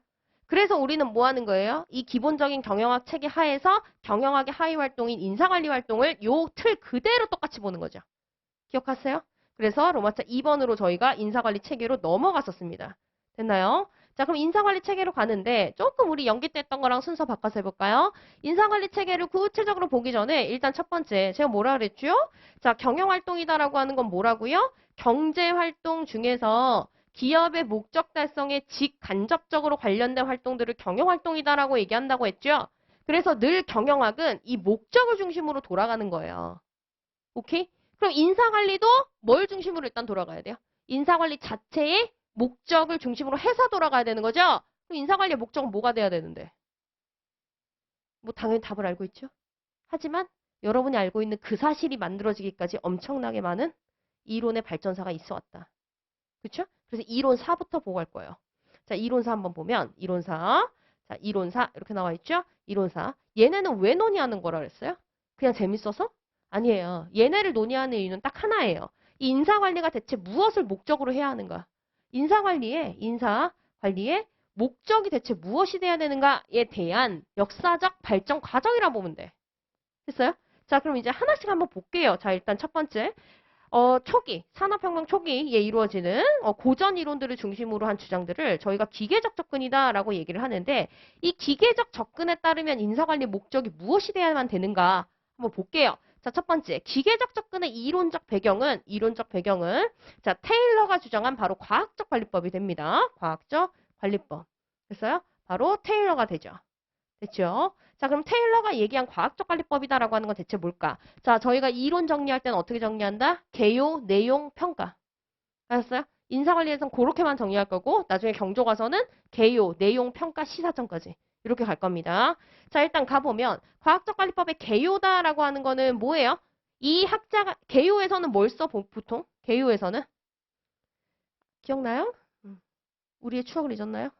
그래서 우리는 뭐 하는 거예요? 이 기본적인 경영학 체계 하에서 경영학의 하위 활동인 인사관리 활동을 요 틀 그대로 똑같이 보는 거죠. 기억하세요? 그래서 로마차 2번으로 저희가 인사관리 체계로 넘어갔었습니다. 됐나요? 자, 그럼 인사관리 체계로 가는데 조금 우리 연기 때 했던 거랑 순서 바꿔서 해볼까요? 인사관리 체계를 구체적으로 보기 전에 일단 첫 번째 제가 뭐라 그랬죠? 자, 경영활동이다라고 하는 건 뭐라고요? 경제활동 중에서 기업의 목적 달성에 직간접적으로 관련된 활동들을 경영활동이다라고 얘기한다고 했죠? 그래서 늘 경영학은 이 목적을 중심으로 돌아가는 거예요. 오케이? 그럼 인사관리도 뭘 중심으로 일단 돌아가야 돼요? 인사관리 자체의 목적을 중심으로 해서 돌아가야 되는 거죠? 그럼 인사관리의 목적은 뭐가 돼야 되는데? 뭐 당연히 답을 알고 있죠? 하지만 여러분이 알고 있는 그 사실이 만들어지기까지 엄청나게 많은 이론의 발전사가 있어 왔다. 그렇죠? 그래서 이론사부터 보고 갈 거예요. 자, 이론사 한번 보면 이론사. 자, 이론사 이렇게 나와 있죠? 이론사. 얘네는 왜 논의하는 거라 그랬어요? 그냥 재밌어서? 아니에요. 얘네를 논의하는 이유는 딱 하나예요. 이 인사관리가 대체 무엇을 목적으로 해야 하는가? 인사관리의 목적이 대체 무엇이 돼야 되는가에 대한 역사적 발전 과정이라 보면 돼. 됐어요? 자, 그럼 이제 하나씩 한번 볼게요. 자, 일단 첫 번째. 초기, 산업혁명 초기에 이루어지는 고전 이론들을 중심으로 한 주장들을 저희가 기계적 접근이다라고 얘기를 하는데 이 기계적 접근에 따르면 인사관리 목적이 무엇이 돼야만 되는가 한번 볼게요. 자, 첫 번째, 기계적 접근의 이론적 배경은 자, 테일러가 주장한 바로 과학적 관리법이 됩니다. 과학적 관리법. 됐어요? 바로 테일러가 되죠. 됐죠? 자, 그럼 테일러가 얘기한 과학적 관리법이다라고 하는 건 대체 뭘까? 자, 저희가 이론 정리할 때는 어떻게 정리한다? 개요, 내용, 평가. 알았어요? 인사관리에서는 그렇게만 정리할 거고 나중에 경조 가서는 개요, 내용, 평가, 시사점까지 이렇게 갈 겁니다. 자, 일단 가보면 과학적 관리법의 개요다라고 하는 거는 뭐예요? 이 학자가 개요에서는 뭘 써? 보통? 개요에서는? 기억나요? 우리의 추억을 잊었나요?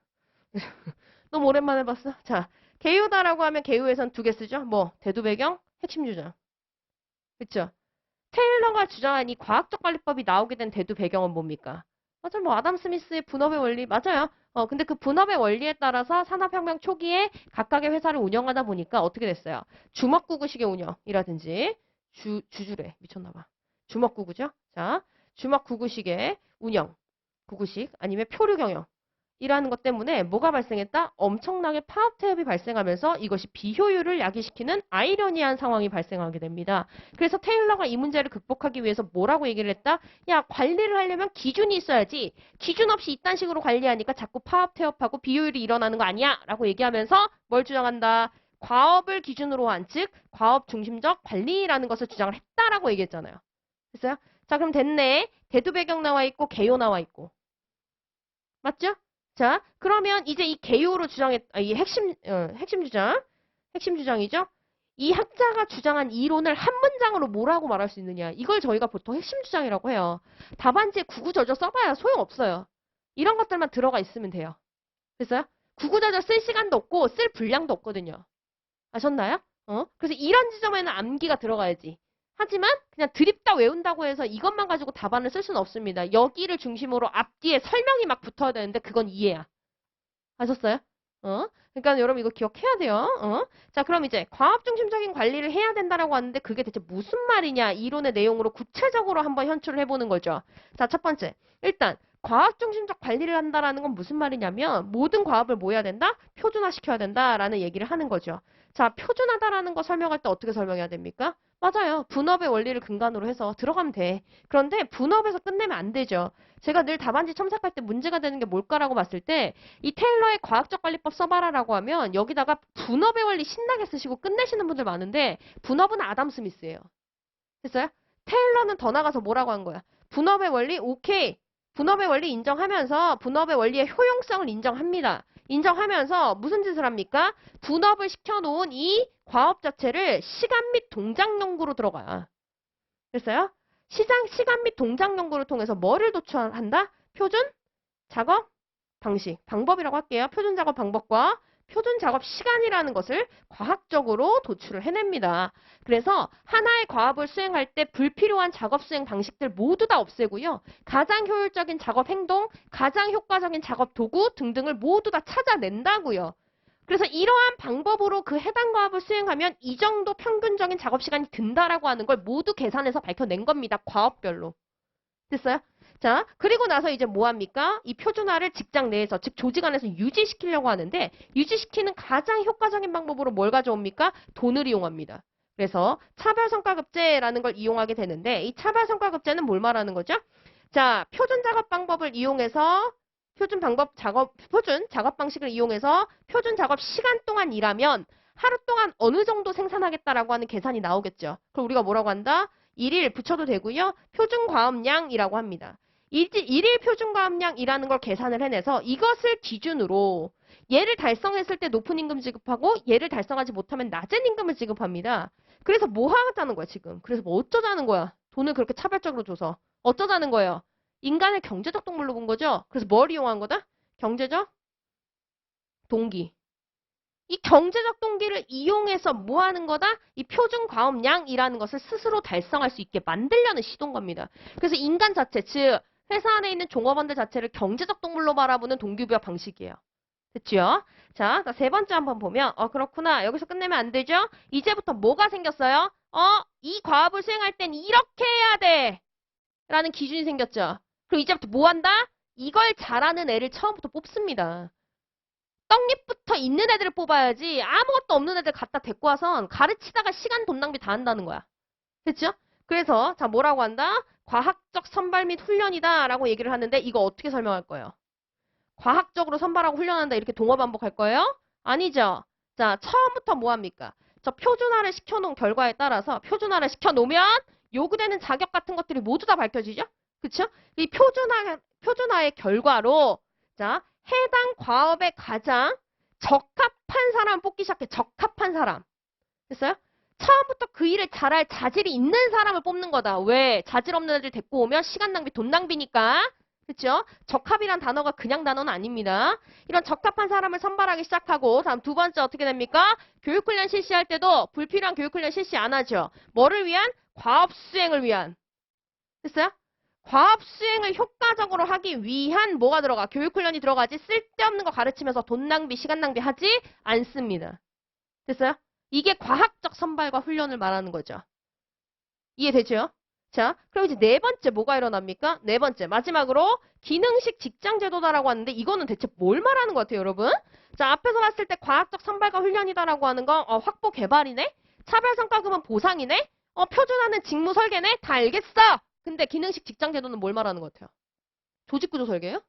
너무 오랜만에 봤어. 자, 개요다라고 하면 개요에선 두 개 쓰죠. 뭐 대두 배경, 핵심 주장. 그렇죠? 테일러가 주장한 이 과학적 관리법이 나오게 된 대두 배경은 뭡니까? 맞아요. 뭐 아담 스미스의 분업의 원리 맞아요. 근데 그 분업의 원리에 따라서 산업혁명 초기에 각각의 회사를 운영하다 보니까 어떻게 됐어요? 주먹구구식의 운영이라든지 주주래 미쳤나 봐. 주먹구구죠. 자, 주먹구구식의 운영, 구구식 아니면 표류 경영. 이라는 것 때문에 뭐가 발생했다? 엄청나게 파업 태엽이 발생하면서 이것이 비효율을 야기시키는 아이러니한 상황이 발생하게 됩니다. 그래서 테일러가 이 문제를 극복하기 위해서 뭐라고 얘기를 했다? 야, 관리를 하려면 기준이 있어야지. 기준 없이 이딴 식으로 관리하니까 자꾸 파업 태엽하고 비효율이 일어나는 거 아니야? 라고 얘기하면서 뭘 주장한다? 과업을 기준으로 한, 즉 과업 중심적 관리라는 것을 주장을 했다라고 얘기했잖아요. 됐어요? 자, 그럼 됐네. 대두 배경 나와 있고 개요 나와 있고. 맞죠? 자, 그러면 이제 이 개요로 이 핵심 주장이죠? 이 학자가 주장한 이론을 한 문장으로 뭐라고 말할 수 있느냐. 이걸 저희가 보통 핵심 주장이라고 해요. 답안지에 구구절절 써봐야 소용없어요. 이런 것들만 들어가 있으면 돼요. 됐어요? 구구절절 쓸 시간도 없고 쓸 분량도 없거든요. 아셨나요? 그래서 이런 지점에는 암기가 들어가야지. 하지만 그냥 드립다 외운다고 해서 이것만 가지고 답안을 쓸 수는 없습니다. 여기를 중심으로 앞뒤에 설명이 막 붙어야 되는데 그건 이해야. 아셨어요? 그러니까 여러분 이거 기억해야 돼요. 자, 그럼 이제 과업 중심적인 관리를 해야 된다라고 하는데 그게 대체 무슨 말이냐? 이론의 내용으로 구체적으로 한번 현출을 해보는 거죠. 자, 첫 번째. 일단 과업 중심적 관리를 한다라는 건 무슨 말이냐면 모든 과업을 뭐 해야 된다? 표준화 시켜야 된다라는 얘기를 하는 거죠. 자, 표준화다라는 거 설명할 때 어떻게 설명해야 됩니까? 맞아요. 분업의 원리를 근간으로 해서 들어가면 돼. 그런데 분업에서 끝내면 안 되죠. 제가 늘 답안지 첨삭할 때 문제가 되는 게 뭘까라고 봤을 때 이 테일러의 과학적 관리법 써봐라라고 하면 여기다가 분업의 원리 신나게 쓰시고 끝내시는 분들 많은데 분업은 아담 스미스예요. 됐어요? 테일러는 더 나가서 뭐라고 한 거야? 분업의 원리 오케이. 분업의 원리 인정하면서 분업의 원리의 효용성을 인정합니다. 인정하면서 무슨 짓을 합니까? 분업을 시켜놓은 이 과업 자체를 시간 및 동작 연구로 들어가. 됐어요? 시간 및 동작 연구를 통해서 뭐를 도출한다? 표준 작업 방식, 방법이라고 할게요. 표준 작업 방법과 표준 작업 시간이라는 것을 과학적으로 도출을 해냅니다. 그래서 하나의 과업을 수행할 때 불필요한 작업 수행 방식들 모두 다 없애고요. 가장 효율적인 작업 행동, 가장 효과적인 작업 도구 등등을 모두 다 찾아낸다고요. 그래서 이러한 방법으로 그 해당 과업을 수행하면 이 정도 평균적인 작업 시간이 든다라고 하는 걸 모두 계산해서 밝혀낸 겁니다. 과업별로. 됐어요? 자, 그리고 나서 이제 뭐 합니까? 이 표준화를 직장 내에서, 즉 조직 안에서 유지시키려고 하는데 유지시키는 가장 효과적인 방법으로 뭘 가져옵니까? 돈을 이용합니다. 그래서 차별성과급제라는 걸 이용하게 되는데 이 차별성과급제는 뭘 말하는 거죠? 자, 표준 작업 방법을 이용해서 표준 작업 방식을 이용해서 표준 작업 시간 동안 일하면 하루 동안 어느 정도 생산하겠다라고 하는 계산이 나오겠죠. 그럼 우리가 뭐라고 한다? 일일 붙여도 되고요. 표준과업량이라고 합니다. 일일 표준과업량이라는 걸 계산을 해내서 이것을 기준으로 얘를 달성했을 때 높은 임금 지급하고 얘를 달성하지 못하면 낮은 임금을 지급합니다. 그래서 뭐 하자는 거야 지금. 그래서 뭐 어쩌자는 거야. 돈을 그렇게 차별적으로 줘서. 어쩌자는 거예요. 인간을 경제적 동물로 본 거죠. 그래서 뭘 이용한 거다? 경제적 동기. 이 경제적 동기를 이용해서 뭐 하는 거다? 이 표준 과업량이라는 것을 스스로 달성할 수 있게 만들려는 시도인 겁니다. 그래서 인간 자체, 즉 회사 안에 있는 종업원들 자체를 경제적 동물로 바라보는 동기부여 방식이에요. 됐죠? 자, 세 번째 한번 보면 그렇구나. 여기서 끝내면 안 되죠? 이제부터 뭐가 생겼어요? 이 과업을 수행할 땐 이렇게 해야 돼. 라는 기준이 생겼죠. 그럼 이제부터 뭐 한다? 이걸 잘하는 애를 처음부터 뽑습니다. 떡잎부터 있는 애들을 뽑아야지 아무것도 없는 애들 갖다 데리고 와선 가르치다가 시간 돈 낭비 다 한다는 거야. 됐죠? 그래서 자 뭐라고 한다? 과학적 선발 및 훈련이다 라고 얘기를 하는데 이거 어떻게 설명할 거예요? 과학적으로 선발하고 훈련한다 이렇게 동어 반복할 거예요? 아니죠. 자 처음부터 뭐 합니까? 저 표준화를 시켜놓은 결과에 따라서 표준화를 시켜놓으면 요구되는 자격 같은 것들이 모두 다 밝혀지죠? 그쵸? 이 표준화의 결과로 자 해당 과업에 가장 적합한 사람 뽑기 시작해. 적합한 사람. 됐어요? 처음부터 그 일을 잘할 자질이 있는 사람을 뽑는 거다. 왜? 자질 없는 애들 데리고 오면 시간 낭비, 돈 낭비니까. 그렇죠? 적합이란 단어가 그냥 단어는 아닙니다. 이런 적합한 사람을 선발하기 시작하고 다음 두 번째 어떻게 됩니까? 교육훈련 실시할 때도 불필요한 교육훈련 실시 안 하죠. 뭐를 위한? 과업 수행을 위한. 됐어요? 과업 수행을 효과적으로 하기 위한 뭐가 들어가? 교육훈련이 들어가지 쓸데없는 거 가르치면서 돈 낭비, 시간 낭비 하지 않습니다. 됐어요? 이게 과학적 선발과 훈련을 말하는 거죠. 이해되죠? 자, 그럼 이제 네 번째 뭐가 일어납니까? 네 번째 마지막으로 기능식 직장제도다라고 하는데 이거는 대체 뭘 말하는 것 같아요, 여러분? 자, 앞에서 봤을 때 과학적 선발과 훈련이다라고 하는 거 확보 개발이네? 차별성과급은 보상이네? 표준화는 직무 설계네? 다 알겠어! 근데 기능식 직장제도는 뭘 말하는 것 같아요? 조직구조 설계요?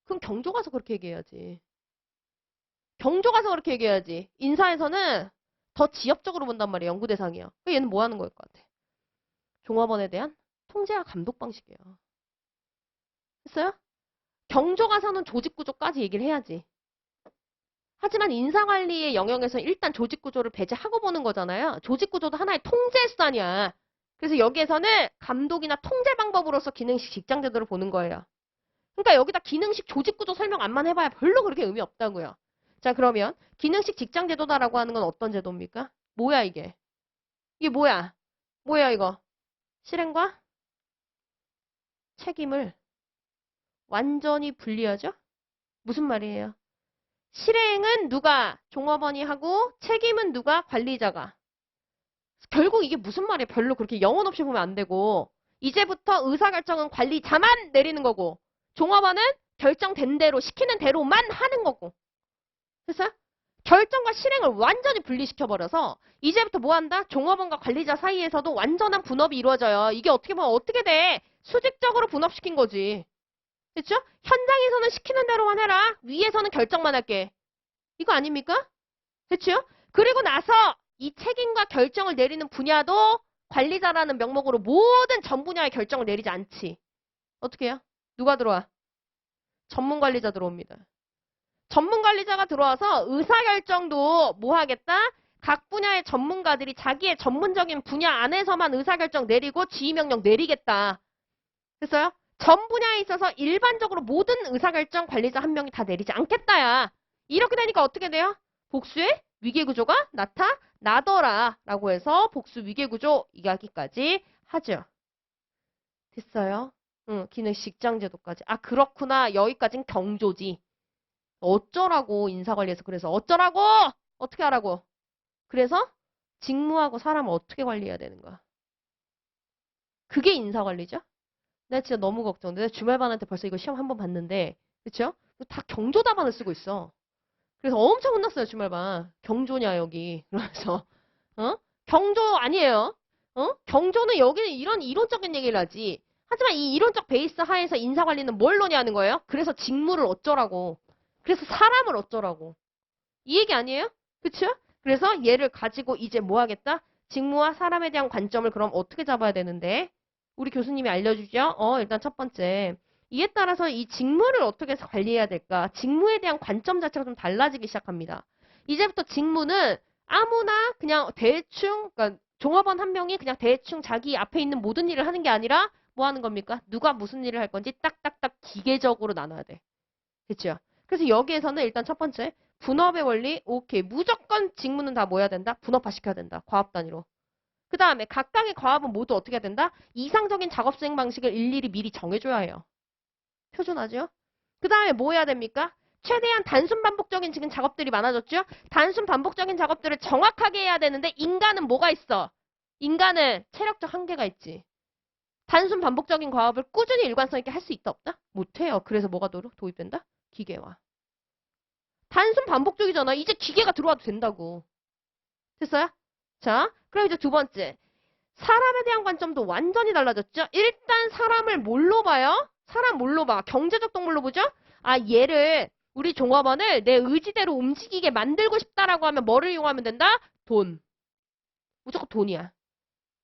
그럼 경조 가서 그렇게 얘기해야지. 경조 가서 그렇게 얘기해야지. 인사에서는 더 지역적으로 본단 말이에요. 연구 대상이요. 얘는 뭐 하는 거일 것 같아? 종업원에 대한 통제와 감독 방식이에요. 됐어요? 경조 가서는 조직구조까지 얘기를 해야지. 하지만 인사관리의 영역에서 일단 조직구조를 배제하고 보는 거잖아요. 조직구조도 하나의 통제 수단이야. 그래서 여기에서는 감독이나 통제 방법으로서 기능식 직장제도를 보는 거예요. 그러니까 여기다 기능식 조직구조 설명 안만 해봐야 별로 그렇게 의미 없다고요. 자, 그러면 기능식 직장제도다라고 하는 건 어떤 제도입니까? 뭐야 이게? 이게 뭐야? 뭐야 이거? 실행과 책임을 완전히 분리하죠? 무슨 말이에요? 실행은 누가? 종업원이 하고 책임은 누가? 관리자가. 결국 이게 무슨 말이에요? 별로 그렇게 영혼 없이 보면 안 되고 이제부터 의사결정은 관리자만 내리는 거고 종업원은 결정된 대로 시키는 대로만 하는 거고. 그래서 결정과 실행을 완전히 분리시켜버려서 이제부터 뭐 한다? 종업원과 관리자 사이에서도 완전한 분업이 이루어져요. 이게 어떻게 보면 어떻게 돼? 수직적으로 분업시킨 거지. 그렇죠? 현장에서는 시키는 대로만 해라. 위에서는 결정만 할게. 이거 아닙니까? 그렇죠? 그리고 나서 이 책임과 결정을 내리는 분야도 관리자라는 명목으로 모든 전 분야의 결정을 내리지 않지. 어떻게 해요? 누가 들어와? 전문 관리자 들어옵니다. 전문 관리자가 들어와서 의사결정도 뭐 하겠다? 각 분야의 전문가들이 자기의 전문적인 분야 안에서만 의사결정 내리고 지휘명령 내리겠다. 됐어요? 전 분야에 있어서 일반적으로 모든 의사결정 관리자 한 명이 다 내리지 않겠다야. 이렇게 되니까 어떻게 돼요? 복수의 위계구조가 나타나더라 라고 해서 복수 위계구조 이야기까지 하죠. 됐어요? 응, 기능 직장제도까지. 아, 그렇구나. 여기까진 경조지. 어쩌라고 인사관리에서 그래서 어쩌라고 어떻게 하라고 그래서 직무하고 사람을 어떻게 관리해야 되는 거야. 그게 인사관리죠. 내가 진짜 너무 걱정돼. 내가 주말반한테 벌써 이거 시험 한 번 봤는데 그쵸? 다 경조 답안을 쓰고 있어. 그래서 엄청 혼났어요 주말반. 경조냐 여기 그러면서 어? 경조 아니에요. 어? 경조는 여기는 이런 이론적인 얘기를 하지. 하지만 이 이론적 베이스 하에서 인사관리는 뭘 논의하는 거예요? 그래서 직무를 어쩌라고. 그래서 사람을 어쩌라고. 이 얘기 아니에요? 그쵸? 그래서 얘를 가지고 이제 뭐 하겠다? 직무와 사람에 대한 관점을 그럼 어떻게 잡아야 되는데? 우리 교수님이 알려주죠? 일단 첫 번째. 이에 따라서 이 직무를 어떻게 해서 관리해야 될까? 직무에 대한 관점 자체가 좀 달라지기 시작합니다. 이제부터 직무는 아무나 그냥 대충, 그러니까 종업원 한 명이 그냥 대충 자기 앞에 있는 모든 일을 하는 게 아니라 뭐 하는 겁니까? 누가 무슨 일을 할 건지 딱딱딱 기계적으로 나눠야 돼. 됐죠? 그래서 여기에서는 일단 첫 번째, 분업의 원리, 오케이. 무조건 직무는 다 뭐 해야 된다? 분업화 시켜야 된다. 과업 단위로. 그 다음에 각각의 과업은 모두 어떻게 해야 된다? 이상적인 작업 수행 방식을 일일이 미리 정해줘야 해요. 표준화죠? 그 다음에 뭐 해야 됩니까? 최대한 단순 반복적인 지금 작업들이 많아졌죠? 단순 반복적인 작업들을 정확하게 해야 되는데 인간은 뭐가 있어? 인간은 체력적 한계가 있지. 단순 반복적인 과업을 꾸준히 일관성 있게 할 수 있다 없다? 못해요. 그래서 뭐가 도입된다? 기계화. 단순 반복적이잖아. 이제 기계가 들어와도 된다고. 됐어요? 자, 그럼 이제 두 번째. 사람에 대한 관점도 완전히 달라졌죠? 일단 사람을 뭘로 봐요? 사람 뭘로 봐? 경제적 동물로 보죠? 아, 얘를, 우리 종업원을 내 의지대로 움직이게 만들고 싶다라고 하면 뭐를 이용하면 된다? 돈. 무조건 돈이야.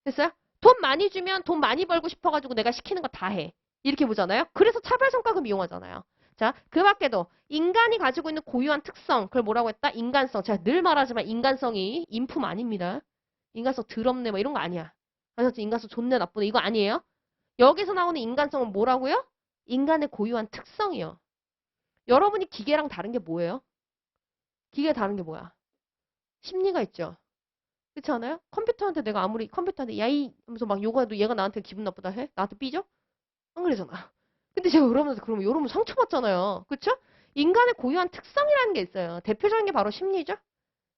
됐어요? 돈 많이 주면 돈 많이 벌고 싶어가지고 내가 시키는 거 다 해. 이렇게 보잖아요? 그래서 차별성과금 이용하잖아요. 자, 그 밖에도 인간이 가지고 있는 고유한 특성, 그걸 뭐라고 했다? 인간성. 제가 늘 말하지만 인간성이 인품 아닙니다. 인간성 더럽네 뭐 이런 거 아니야. 그래서 인간성 좋네 나쁘네 이거 아니에요. 여기서 나오는 인간성은 뭐라고요? 인간의 고유한 특성이요. 여러분이 기계랑 다른 게 뭐예요? 기계 다른 게 뭐야? 심리가 있죠. 그렇지 않아요? 컴퓨터한테 내가 아무리 컴퓨터한테 야이 하면서 막 욕해도 얘가 나한테 기분 나쁘다 해? 나한테 삐져? 안 그러잖아. 근데 제가 그러면서 그러면 여러분 상처받잖아요. 그쵸? 인간의 고유한 특성이라는 게 있어요. 대표적인 게 바로 심리죠?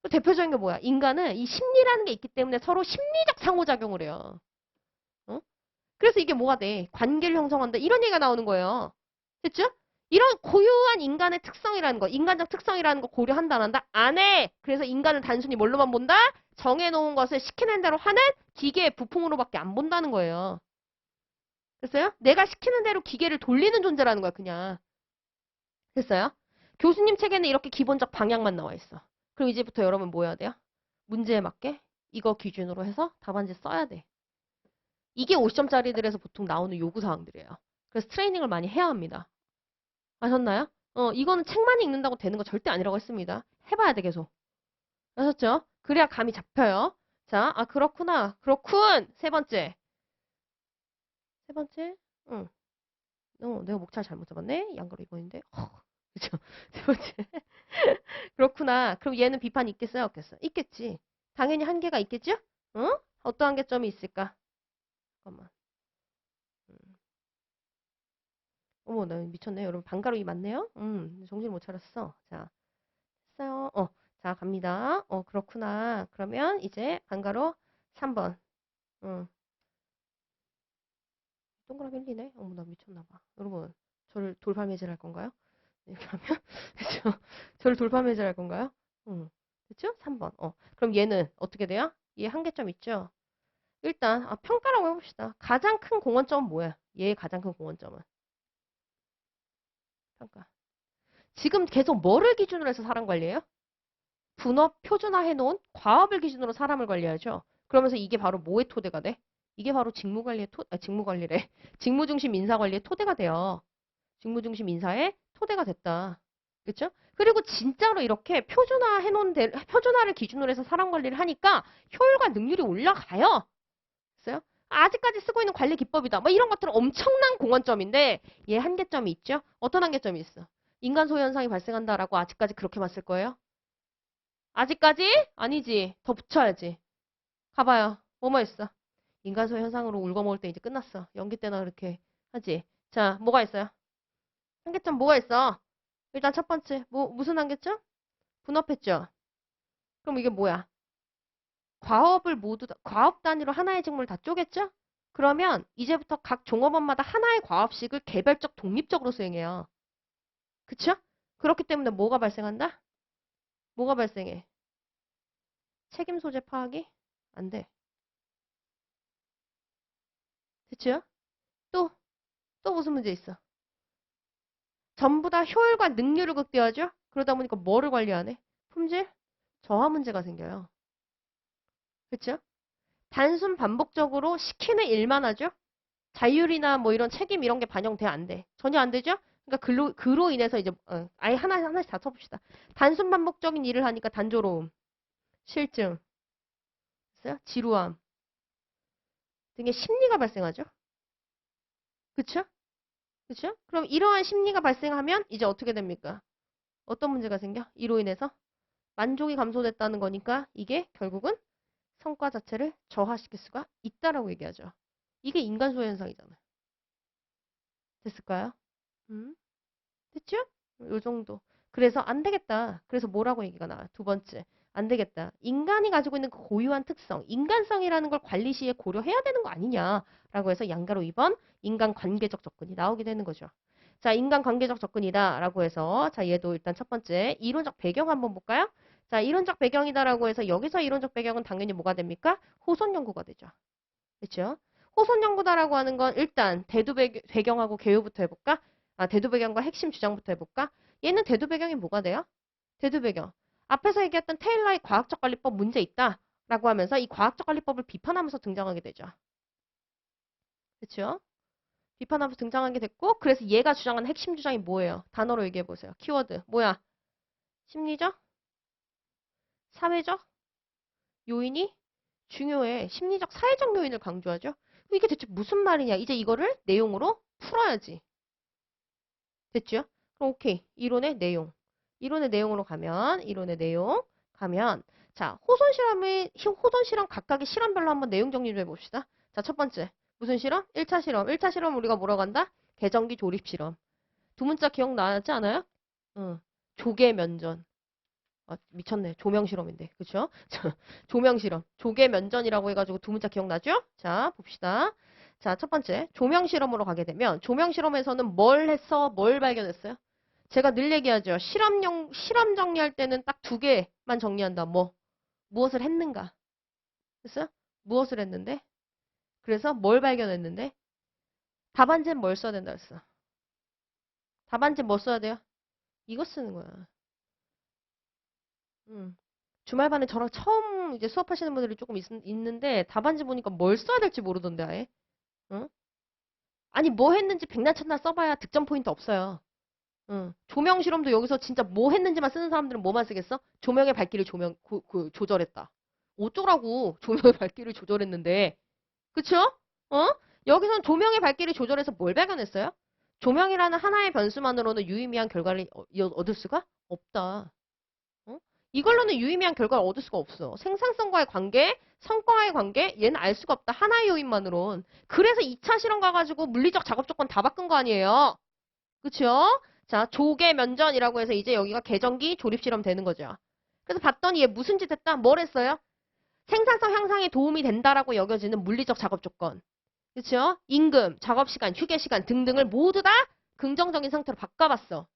또 대표적인 게 뭐야? 인간은 이 심리라는 게 있기 때문에 서로 심리적 상호작용을 해요. 어? 그래서 이게 뭐가 돼? 관계를 형성한다. 이런 얘기가 나오는 거예요. 됐죠? 이런 고유한 인간의 특성이라는 거, 인간적 특성이라는 거 고려한다 안 한다? 안 해! 그래서 인간은 단순히 뭘로만 본다? 정해놓은 것을 시키는 대로 하는 기계의 부품으로밖에 안 본다는 거예요. 됐어요? 내가 시키는 대로 기계를 돌리는 존재라는 거야, 그냥. 됐어요? 교수님 책에는 이렇게 기본적 방향만 나와 있어. 그럼 이제부터 여러분 뭐 해야 돼요? 문제에 맞게 이거 기준으로 해서 답안지 써야 돼. 이게 50점짜리들에서 보통 나오는 요구사항들이에요. 그래서 트레이닝을 많이 해야 합니다. 아셨나요? 이거는 책만 읽는다고 되는 거 절대 아니라고 했습니다. 해봐야 돼, 계속. 아셨죠? 그래야 감이 잡혀요. 자, 아, 그렇구나. 그렇군. 세 번째. 세 번째? 응. 내가 목차를 잘못 잡았네? 양가로 2번인데. 그쵸? 세 번째. 그렇구나. 그럼 얘는 비판이 있겠어요? 없겠어요? 있겠지. 당연히 한계가 있겠죠? 응? 어떤 한계점이 있을까? 잠깐만. 어머, 나 미쳤네. 여러분, 반가로 2 맞네요? 정신 못 차렸어. 자, 했어요. 자, 갑니다. 그렇구나. 그러면 이제 반가로 3번. 응. 동그라미 1이네? 어머, 나 미쳤나봐. 여러분, 저를 돌팔매질할 건가요? 이렇게 하면? 그쵸? 저를 돌팔매질할 건가요? 응. 그쵸? 3번. 그럼 얘는 어떻게 돼요? 얘 한계점 있죠? 일단, 평가라고 해봅시다. 가장 큰 공원점은 뭐야? 얘의 가장 큰 공원점은. 평가. 지금 계속 뭐를 기준으로 해서 사람 관리해요? 분업 표준화 해놓은 과업을 기준으로 사람을 관리하죠. 그러면서 이게 바로 뭐의 토대가 돼? 이게 바로 직무관리래. 직무중심 인사관리의 토대가 돼요. 직무중심 인사의 토대가 됐다. 그쵸? 그리고 진짜로 이렇게 표준화를 기준으로 해서 사람 관리를 하니까 효율과 능률이 올라가요. 됐어요? 아직까지 쓰고 있는 관리 기법이다. 뭐 이런 것들은 엄청난 공헌점인데 얘 한계점이 있죠? 어떤 한계점이 있어? 인간 소유 현상이 발생한다라고 아직까지 그렇게만 쓸 거예요? 아직까지? 아니지. 더 붙여야지. 가봐요. 뭐뭐 있어? 인간소 현상으로 울고 먹을 때 이제 끝났어. 연기 때나 그렇게 하지. 자, 뭐가 있어요? 한계점 뭐가 있어? 일단 첫 번째, 무슨 한계점? 분업했죠? 그럼 이게 뭐야? 과업 단위로 하나의 직무를 다 쪼갰죠? 그러면 이제부터 각 종업원마다 하나의 과업식을 개별적 독립적으로 수행해요. 그쵸? 그렇기 때문에 뭐가 발생한다? 뭐가 발생해? 책임 소재 파악이 안 돼. 그쵸? 또, 또 무슨 문제 있어? 전부 다 효율과 능률을 극대화하죠? 그러다 보니까 뭐를 관리하네? 품질? 저하 문제가 생겨요. 그쵸? 단순 반복적으로 시키는 일만 하죠? 자율이나 뭐 이런 책임 이런 게 반영돼 안 돼. 전혀 안 되죠? 그러니까 그로 인해서 이제 아예 하나씩 다 쳐봅시다. 단순 반복적인 일을 하니까 단조로움, 실증, 있어요? 지루함 등의 심리가 발생하죠. 그쵸? 그쵸? 그럼 이러한 심리가 발생하면 이제 어떻게 됩니까? 어떤 문제가 생겨? 이로 인해서 만족이 감소됐다는 거니까 이게 결국은 성과 자체를 저하시킬 수가 있다라고 얘기하죠. 이게 인간 소외 현상이잖아요. 됐을까요? 음? 됐죠? 요 정도. 그래서 안 되겠다. 그래서 뭐라고 얘기가 나와요? 두 번째. 안 되겠다. 인간이 가지고 있는 그 고유한 특성, 인간성이라는 걸 관리 시에 고려해야 되는 거 아니냐라고 해서 양가로 2번 인간 관계적 접근이 나오게 되는 거죠. 자, 인간 관계적 접근이다라고 해서 자, 얘도 일단 첫 번째 이론적 배경 한번 볼까요? 자, 이론적 배경이다라고 해서 여기서 이론적 배경은 당연히 뭐가 됩니까? 호손 연구가 되죠. 그렇죠? 호손 연구다라고 하는 건 일단 대두 배경하고 개요부터 해볼까? 대두 배경과 핵심 주장부터 해볼까? 얘는 대두 배경이 뭐가 돼요? 대두 배경. 앞에서 얘기했던 테일러의 과학적 관리법 문제 있다. 라고 하면서 이 과학적 관리법을 비판하면서 등장하게 되죠. 그렇죠? 비판하면서 등장하게 됐고 그래서 얘가 주장하는 핵심 주장이 뭐예요? 단어로 얘기해 보세요. 키워드. 뭐야? 심리적? 사회적? 요인이 중요해. 심리적, 사회적 요인을 강조하죠. 이게 대체 무슨 말이냐? 이제 이거를 내용으로 풀어야지. 됐죠? 그럼 오케이. 이론의 내용. 이론의 내용으로 가면 이론의 내용 가면 자, 호손 실험 각각의 실험별로 한번 내용 정리 좀 해봅시다. 자, 첫 번째. 무슨 실험? 1차 실험. 1차 실험 우리가 뭐라고 한다? 계정기 조립 실험. 두 문자 기억나지 않아요? 응. 조개 면전. 미쳤네. 조명 실험인데. 그쵸? 조명 실험. 조개 면전이라고 해가지고 두 문자 기억나죠? 자, 봅시다. 자, 첫 번째. 조명 실험으로 가게 되면 조명 실험에서는 뭘 했어? 뭘 발견했어요? 제가 늘 얘기하죠. 실험 정리할 때는 딱 두 개만 정리한다. 무엇을 했는가? 됐어요? 무엇을 했는데? 그래서 뭘 발견했는데? 답안지는 뭘 써야 된다 했어? 답안지 뭐 써야 돼요? 이거 쓰는 거야. 주말반에 저랑 처음 이제 수업하시는 분들이 조금 있는데 답안지 보니까 뭘 써야 될지 모르던데 아예. 응? 아니 뭐 했는지 백날 첫날 써봐야 득점 포인트 없어요. 응. 조명 실험도 여기서 진짜 뭐 했는지만 쓰는 사람들은 뭐만 쓰겠어? 조명의 밝기를 조절했다. 어쩌라고 조명의 밝기를 조절했는데. 그쵸? 어? 여기선 조명의 밝기를 조절해서 뭘 발견했어요? 조명이라는 하나의 변수만으로는 유의미한 결과를 얻을 수가 없다. 어? 이걸로는 유의미한 결과를 얻을 수가 없어. 생산성과의 관계, 성과와의 관계, 얘는 알 수가 없다. 하나의 요인만으론. 그래서 2차 실험 가가지고 물리적 작업 조건 다 바꾼 거 아니에요. 그쵸? 자, 조개 면전이라고 해서 이제 여기가 계정기 조립 실험 되는 거죠. 그래서 봤더니 얘 무슨 짓 했다? 뭘 했어요? 생산성 향상에 도움이 된다라고 여겨지는 물리적 작업 조건. 그쵸? 임금, 작업시간, 휴게시간 등등을 모두 다 긍정적인 상태로 바꿔봤어.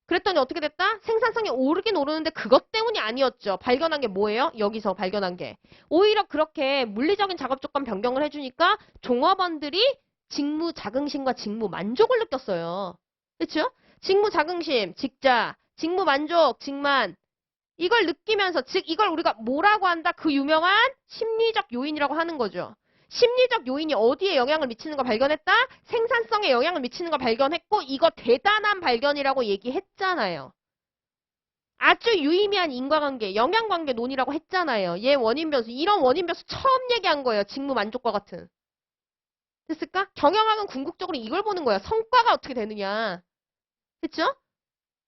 그랬더니 어떻게 됐다? 생산성이 오르긴 오르는데 그것 때문이 아니었죠. 발견한 게 뭐예요? 여기서 발견한 게. 오히려 그렇게 물리적인 작업 조건 변경을 해주니까 종업원들이 직무 자긍심과 직무 만족을 느꼈어요. 그쵸? 직무 자긍심, 직자, 직무 만족, 직만. 이걸 느끼면서, 즉 이걸 우리가 뭐라고 한다? 그 유명한 심리적 요인이라고 하는 거죠. 심리적 요인이 어디에 영향을 미치는 걸 발견했다? 생산성에 영향을 미치는 걸 발견했고 이거 대단한 발견이라고 얘기했잖아요. 아주 유의미한 인과관계, 영향관계 논이라고 했잖아요. 얘 원인 변수, 이런 원인 변수 처음 얘기한 거예요. 직무 만족과 같은. 됐을까? 경영학은 궁극적으로 이걸 보는 거야. 성과가 어떻게 되느냐. 됐죠?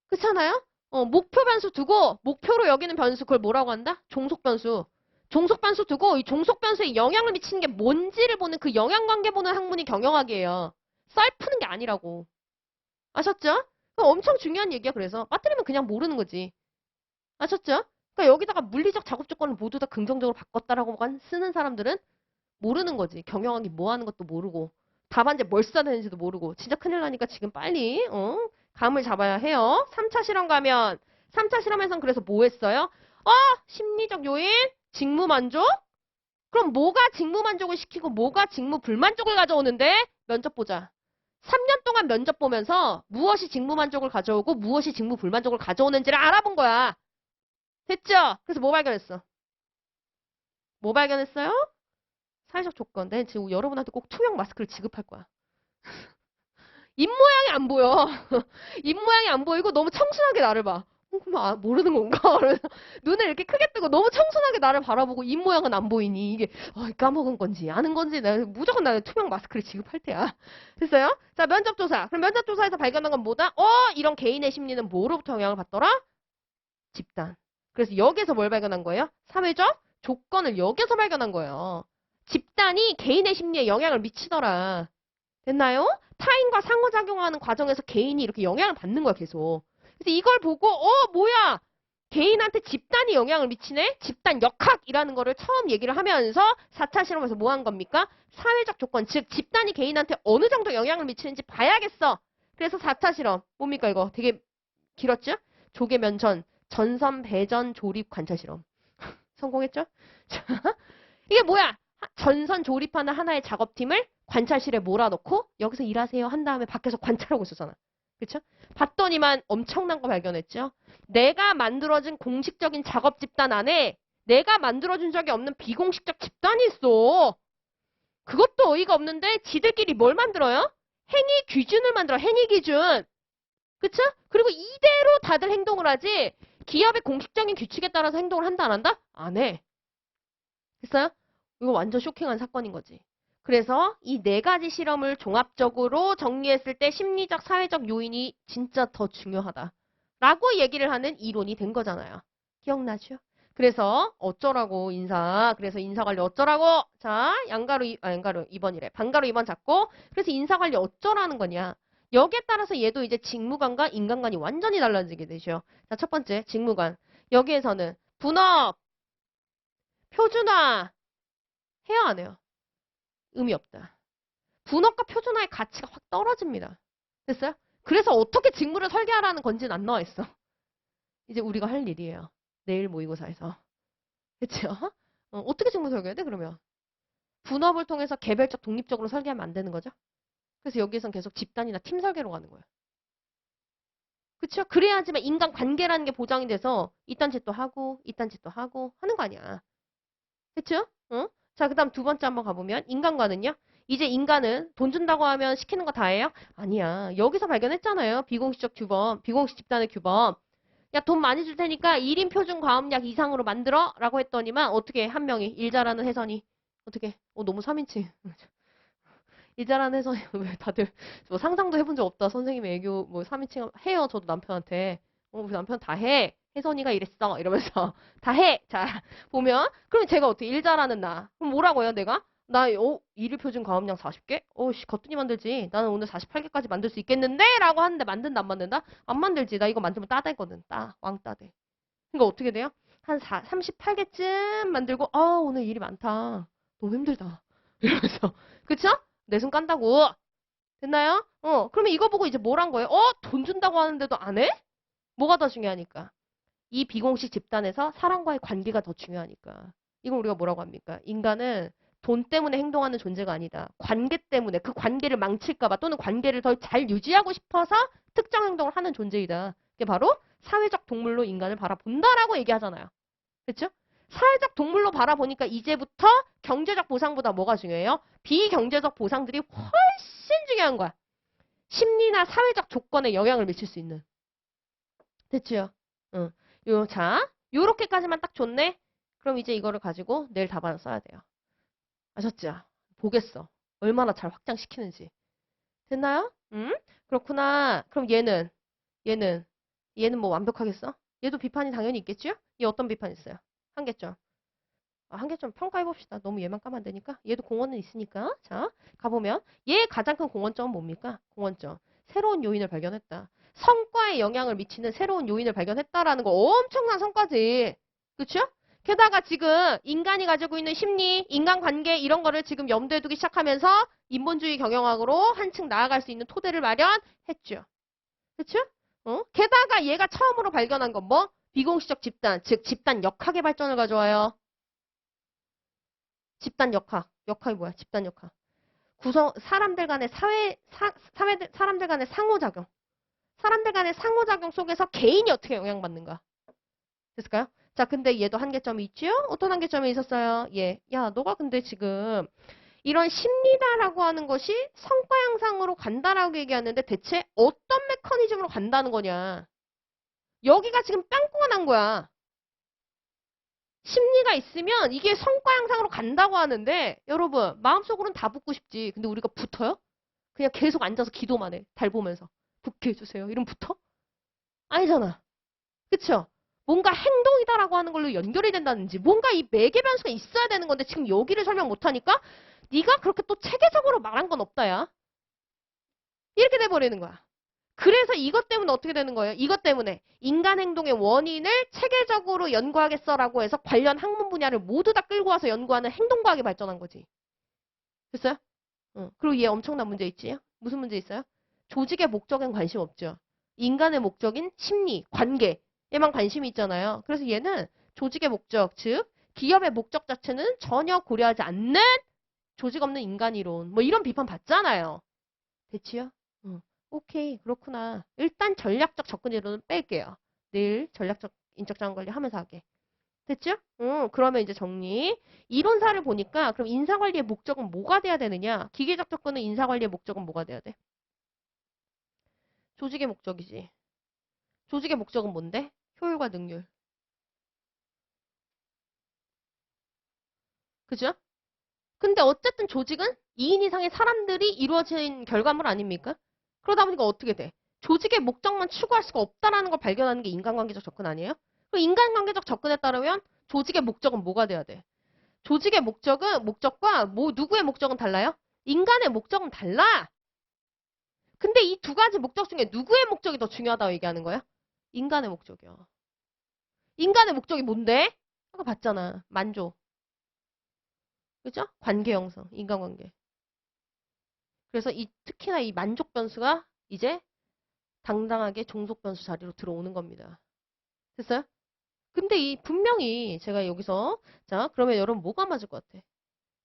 그렇잖아요? 목표 변수 두고 목표로 여기는 변수 그걸 뭐라고 한다? 종속 변수. 종속 변수 두고 이 종속 변수에 영향을 미치는 게 뭔지를 보는 그 영향관계 보는 학문이 경영학이에요. 썰 푸는 게 아니라고. 아셨죠? 그거 엄청 중요한 얘기야. 그래서 빠뜨리면 그냥 모르는 거지. 아셨죠? 그러니까 여기다가 물리적 작업 조건을 모두 다 긍정적으로 바꿨다라고 쓰는 사람들은 모르는 거지. 경영학이 뭐 하는 것도 모르고 답안제 뭘 써야 되는지도 모르고 진짜 큰일 나니까 지금 빨리 감을 잡아야 해요. 3차 실험 가면 3차 실험에선 그래서 뭐 했어요? 심리적 요인? 직무 만족? 그럼 뭐가 직무 만족을 시키고 뭐가 직무 불만족을 가져오는데? 면접 보자. 3년 동안 면접 보면서 무엇이 직무 만족을 가져오고 무엇이 직무 불만족을 가져오는지를 알아본 거야. 됐죠? 그래서 뭐 발견했어? 뭐 발견했어요? 사회적 조건. 내 지금 여러분한테 꼭 투명 마스크를 지급할 거야. 입모양이 안 보여. 입모양이 안 보이고 너무 청순하게 나를 봐. 그럼 모르는 건가? 그래서 눈을 이렇게 크게 뜨고 너무 청순하게 나를 바라보고 입모양은 안 보이니 이게 까먹은 건지 아는 건지 무조건 나는 투명 마스크를 지급할 테야. 됐어요? 자, 면접조사. 그럼 면접조사에서 발견한 건 뭐다? 이런 개인의 심리는 뭐로부터 영향을 받더라? 집단. 그래서 여기서 뭘 발견한 거예요? 사회적 조건을 여기서 발견한 거예요. 집단이 개인의 심리에 영향을 미치더라. 됐나요? 타인과 상호작용하는 과정에서 개인이 이렇게 영향을 받는 거야, 계속. 그래서 이걸 보고, 뭐야! 개인한테 집단이 영향을 미치네? 집단 역학이라는 거를 처음 얘기를 하면서 4차 실험에서 뭐 한 겁니까? 사회적 조건, 즉, 집단이 개인한테 어느 정도 영향을 미치는지 봐야겠어. 그래서 4차 실험. 뭡니까, 이거? 되게 길었죠? 조개 면전, 전선 배전 조립 관찰 실험. 성공했죠? 이게 뭐야? 전선 조립하는 하나의 작업팀을 관찰실에 몰아넣고 여기서 일하세요 한 다음에 밖에서 관찰하고 있었잖아. 그쵸? 봤더니만 엄청난 거 발견했죠. 내가 만들어진 공식적인 작업 집단 안에 내가 만들어준 적이 없는 비공식적 집단이 있어. 그것도 어이가 없는데 지들끼리 뭘 만들어요? 행위 기준을 만들어. 행위 기준. 그쵸? 그리고 이대로 다들 행동을 하지 기업의 공식적인 규칙에 따라서 행동을 한다 안 한다? 안 해. 됐어요? 이거 완전 쇼킹한 사건인 거지. 그래서 이 네 가지 실험을 종합적으로 정리했을 때 심리적, 사회적 요인이 진짜 더 중요하다. 라고 얘기를 하는 이론이 된 거잖아요. 기억나죠? 그래서 어쩌라고 그래서 인사관리 어쩌라고? 자, 양가로 2번이래. 반가로 2번 잡고 그래서 인사관리 어쩌라는 거냐? 여기에 따라서 얘도 이제 직무관과 인간관이 완전히 달라지게 되죠. 자, 첫 번째 직무관. 여기에서는 분업, 표준화 해야 안 해요? 의미 없다. 분업과 표준화의 가치가 확 떨어집니다. 됐어요? 그래서 어떻게 직무를 설계하라는 건지는 안 나와 있어. 이제 우리가 할 일이에요. 내일 모의고사에서. 그쵸? 어떻게 직무 설계해야 돼, 그러면? 분업을 통해서 개별적 독립적으로 설계하면 안 되는 거죠? 그래서 여기에선 계속 집단이나 팀 설계로 가는 거예요. 그쵸? 그래야지만 인간관계라는 게 보장이 돼서 이딴 짓도 하고 이딴 짓도 하고 하는 거 아니야. 그쵸? 자, 그 다음 두 번째 한번 가보면 인간과는요? 이제 인간은 돈 준다고 하면 시키는 거 다 해요? 아니야. 여기서 발견했잖아요. 비공식적 규범, 비공식 집단의 규범. 야, 돈 많이 줄 테니까 1인 표준 과업량 이상으로 만들어? 라고 했더니만 어떻게 한 명이 일 잘하는 혜선이 어떻게 너무 3인칭 일자라는 혜선이 왜 다들 뭐 상상도 해본 적 없다. 선생님의 애교 뭐 3인칭 해요. 저도 남편한테. 우리 남편 다 해. 혜선이가 이랬어. 이러면서 다 해. 자, 보면 그럼 제가 어떻게 일 잘하는 나. 그럼 뭐라고 해요, 내가? 나 일일 표준 가음량 40개? 씨, 거뜬히 만들지. 나는 오늘 48개까지 만들 수 있겠는데? 라고 하는데 만든다 안 만든다? 안 만들지. 나 이거 만들면 따대거든. 왕따대. 그러니까 어떻게 돼요? 한 38개쯤 만들고 오늘 일이 많다. 너무 힘들다. 이러면서 그쵸? 내 손 깐다고. 됐나요? 그러면 이거 보고 이제 뭘 한 거예요? 돈 준다고 하는데도 안 해? 뭐가 더 중요하니까? 이 비공식 집단에서 사람과의 관계가 더 중요하니까. 이건 우리가 뭐라고 합니까? 인간은 돈 때문에 행동하는 존재가 아니다. 관계 때문에 그 관계를 망칠까봐 또는 관계를 더 잘 유지하고 싶어서 특정 행동을 하는 존재이다. 그게 바로 사회적 동물로 인간을 바라본다라고 얘기하잖아요. 그렇죠? 사회적 동물로 바라보니까 이제부터 경제적 보상보다 뭐가 중요해요? 비경제적 보상들이 훨씬 중요한 거야. 심리나 사회적 조건에 영향을 미칠 수 있는. 됐죠? 응. 자, 요렇게까지만 딱 좋네? 그럼 이제 이거를 가지고 내일 답안을 써야 돼요. 아셨죠? 보겠어. 얼마나 잘 확장시키는지. 됐나요? 응? 그렇구나. 그럼 얘는 뭐 완벽하겠어? 얘도 비판이 당연히 있겠죠? 얘 어떤 비판이 있어요? 한계점. 한계점 평가해봅시다. 너무 얘만 까면 안 되니까. 얘도 공원은 있으니까. 자, 가보면 얘의 가장 큰 공헌점은 뭡니까? 공헌점. 새로운 요인을 발견했다. 성과에 영향을 미치는 새로운 요인을 발견했다라는 거 엄청난 성과지. 그쵸? 게다가 지금 인간이 가지고 있는 심리, 인간관계 이런 거를 지금 염두에 두기 시작하면서 인본주의 경영학으로 한층 나아갈 수 있는 토대를 마련했죠. 그쵸? 게다가 얘가 처음으로 발견한 건 뭐? 비공식적 집단, 즉 집단 역학의 발전을 가져와요. 집단 역학. 역학이 뭐야? 집단 역학. 사람들 간의 사람들 간의 상호작용. 사람들 간의 상호작용 속에서 개인이 어떻게 영향받는가. 됐을까요? 자, 근데 얘도 한계점이 있죠? 어떤 한계점이 있었어요? 야, 너가 근데 지금 이런 심리다라고 하는 것이 성과 향상으로 간다라고 얘기하는데 대체 어떤 메커니즘으로 간다는 거냐. 여기가 지금 빵꾸가 난 거야. 심리가 있으면 이게 성과 향상으로 간다고 하는데 여러분 마음속으로는 다 붙고 싶지. 근데 우리가 붙어요? 그냥 계속 앉아서 기도만 해. 달 보면서. 붙게 해주세요. 이러면 붙어? 아니잖아. 그쵸? 뭔가 행동이다라고 하는 걸로 연결이 된다든지 뭔가 이 매개 변수가 있어야 되는 건데 지금 여기를 설명 못하니까 네가 그렇게 또 체계적으로 말한 건 없다야. 이렇게 돼버리는 거야. 그래서 이것 때문에 어떻게 되는 거예요? 이것 때문에 인간 행동의 원인을 체계적으로 연구하겠어라고 해서 관련 학문 분야를 모두 다 끌고 와서 연구하는 행동과학이 발전한 거지. 됐어요? 그리고 얘 엄청난 문제 있지? 무슨 문제 있어요? 조직의 목적엔 관심 없죠. 인간의 목적인 심리, 관계 얘만 관심이 있잖아요. 그래서 얘는 조직의 목적, 즉 기업의 목적 자체는 전혀 고려하지 않는 조직 없는 인간이론 뭐 이런 비판 받잖아요. 됐지요? 오케이 그렇구나. 일단 전략적 접근 이론은 뺄게요. 내일 전략적 인적 자원 관리 하면서 하게. 됐죠? 그러면 이제 정리. 이론사를 보니까 그럼 인사관리의 목적은 뭐가 돼야 되느냐? 기계적 접근은 인사관리의 목적은 뭐가 돼야 돼? 조직의 목적이지. 조직의 목적은 뭔데? 효율과 능률. 그죠? 근데 어쨌든 조직은 2인 이상의 사람들이 이루어진 결과물 아닙니까? 그러다 보니까 어떻게 돼? 조직의 목적만 추구할 수가 없다라는 걸 발견하는 게 인간관계적 접근 아니에요? 그 인간관계적 접근에 따르면 조직의 목적은 뭐가 돼야 돼? 조직의 목적과 누구의 목적은 달라요? 인간의 목적은 달라. 근데 이 두 가지 목적 중에 누구의 목적이 더 중요하다고 얘기하는 거야? 인간의 목적이요. 인간의 목적이 뭔데? 아까 봤잖아. 만족. 그죠? 관계 형성, 인간관계. 그래서 특히나 이 만족 변수가 이제 당당하게 종속 변수 자리로 들어오는 겁니다. 됐어요? 근데 분명히 제가 여기서 자, 그러면 여러분 뭐가 맞을 것 같아?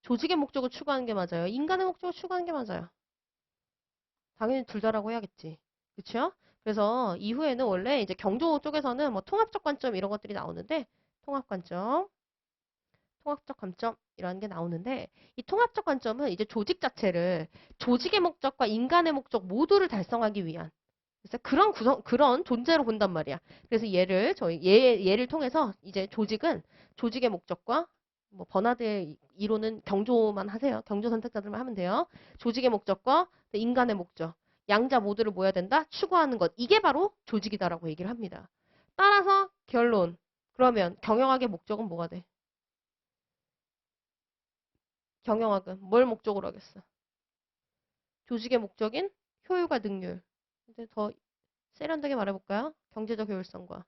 조직의 목적을 추구하는 게 맞아요? 인간의 목적을 추구하는 게 맞아요? 당연히 둘 다라고 해야겠지. 그쵸? 그래서 이후에는 원래 이제 경조 쪽에서는 뭐 통합적 관점 이런 것들이 나오는데 통합 관점, 통합적 관점이라는 게 나오는데 이 통합적 관점은 이제 조직 자체를 조직의 목적과 인간의 목적 모두를 달성하기 위한 그래서 그런 존재로 본단 말이야. 그래서 얘를 통해서 이제 조직은 조직의 목적과 뭐 버나드의 이론은 경조만 하세요. 경조 선택자들만 하면 돼요. 조직의 목적과 인간의 목적. 양자 모두를 뭐 해야 된다? 추구하는 것. 이게 바로 조직이다라고 얘기를 합니다. 따라서 결론. 그러면 경영학의 목적은 뭐가 돼? 경영학은 뭘 목적으로 하겠어? 조직의 목적인 효율과 능률. 근데 더 세련되게 말해볼까요? 경제적 효율성과.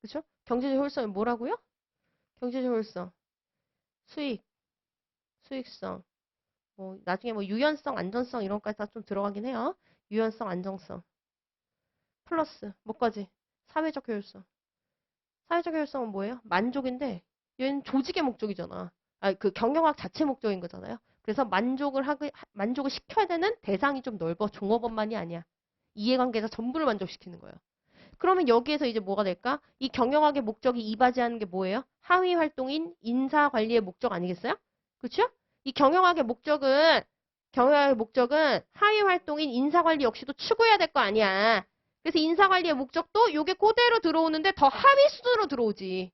그쵸? 경제적 효율성이 뭐라고요? 경제적 효율성. 수익, 수익성. 뭐 나중에 뭐 유연성, 안전성 이런 것까지 다 좀 들어가긴 해요. 유연성, 안정성. 플러스 뭐까지? 사회적 효율성. 사회적 효율성은 뭐예요? 만족인데 얘는 조직의 목적이잖아. 아, 그 경영학 자체 목적인 거잖아요. 그래서 만족을 시켜야 되는 대상이 좀 넓어. 종업원만이 아니야. 이해관계자 전부를 만족시키는 거예요. 그러면 여기에서 이제 뭐가 될까? 이 경영학의 목적이 이바지하는 게 뭐예요? 하위 활동인 인사 관리의 목적 아니겠어요? 그렇죠? 이 경영학의 목적은 하위 활동인 인사 관리 역시도 추구해야 될 거 아니야. 그래서 인사 관리의 목적도 요게 그대로 들어오는데 더 하위 수준으로 들어오지.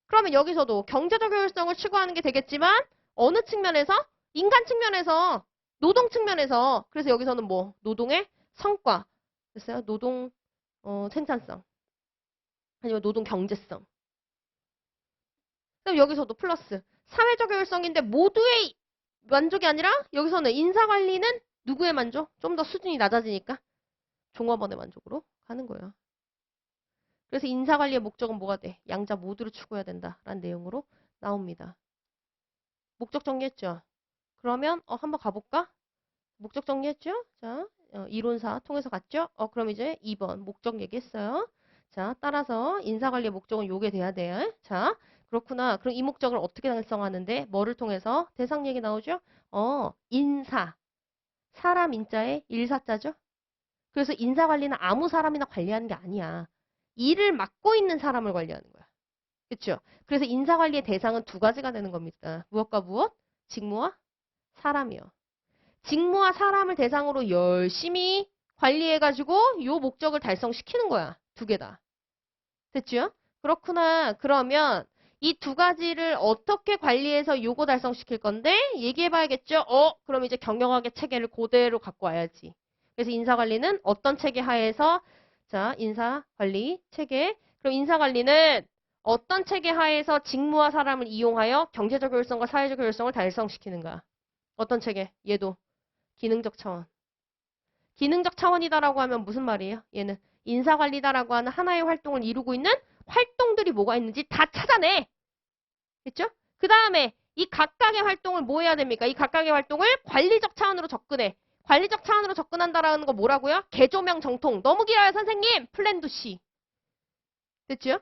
그러면 여기서도 경제적 효율성을 추구하는 게 되겠지만 어느 측면에서? 인간 측면에서, 노동 측면에서. 그래서 여기서는 뭐? 노동의 성과. 됐어요? 노동 생산성. 아니면 노동 경제성. 그럼 여기서도 플러스. 사회적 효율성인데 모두의 만족이 아니라 여기서는 인사관리는 누구의 만족? 좀 더 수준이 낮아지니까 종업원의 만족으로 가는 거예요. 그래서 인사관리의 목적은 뭐가 돼? 양자 모두를 추구해야 된다라는 내용으로 나옵니다. 목적 정리했죠? 그러면 한번 가볼까? 목적 정리했죠? 자, 이론사 통해서 갔죠? 그럼 이제 2번 목적 얘기했어요. 자, 따라서 인사관리의 목적은 요게 돼야 돼. 자, 그렇구나. 그럼 이 목적을 어떻게 달성하는데? 뭐를 통해서? 대상 얘기 나오죠? 인사. 사람 인자의 일사자죠? 그래서 인사관리는 아무 사람이나 관리하는 게 아니야. 일을 맡고 있는 사람을 관리하는 거야. 그렇죠? 그래서 인사관리의 대상은 두 가지가 되는 겁니다. 무엇과 무엇? 직무와 사람이요. 직무와 사람을 대상으로 열심히 관리해가지고 요 목적을 달성시키는 거야. 두 개 다. 됐죠? 그렇구나. 그러면 이 두 가지를 어떻게 관리해서 요거 달성시킬 건데 얘기해봐야겠죠? 그럼 이제 경영학의 체계를 그대로 갖고 와야지. 그래서 인사관리는 어떤 체계 하에서 자 인사관리 체계 그럼 인사관리는 어떤 체계 하에서 직무와 사람을 이용하여 경제적 효율성과 사회적 효율성을 달성시키는가? 어떤 체계? 얘도 기능적 차원. 기능적 차원이다라고 하면 무슨 말이에요? 얘는 인사관리다라고 하는 하나의 활동을 이루고 있는 활동들이 뭐가 있는지 다 찾아내. 됐죠? 그 다음에 이 각각의 활동을 뭐 해야 됩니까? 이 각각의 활동을 관리적 차원으로 접근해. 관리적 차원으로 접근한다라는 거 뭐라고요? 개조명 정통. 너무 길어요, 선생님. 플랜 두 C. 됐죠?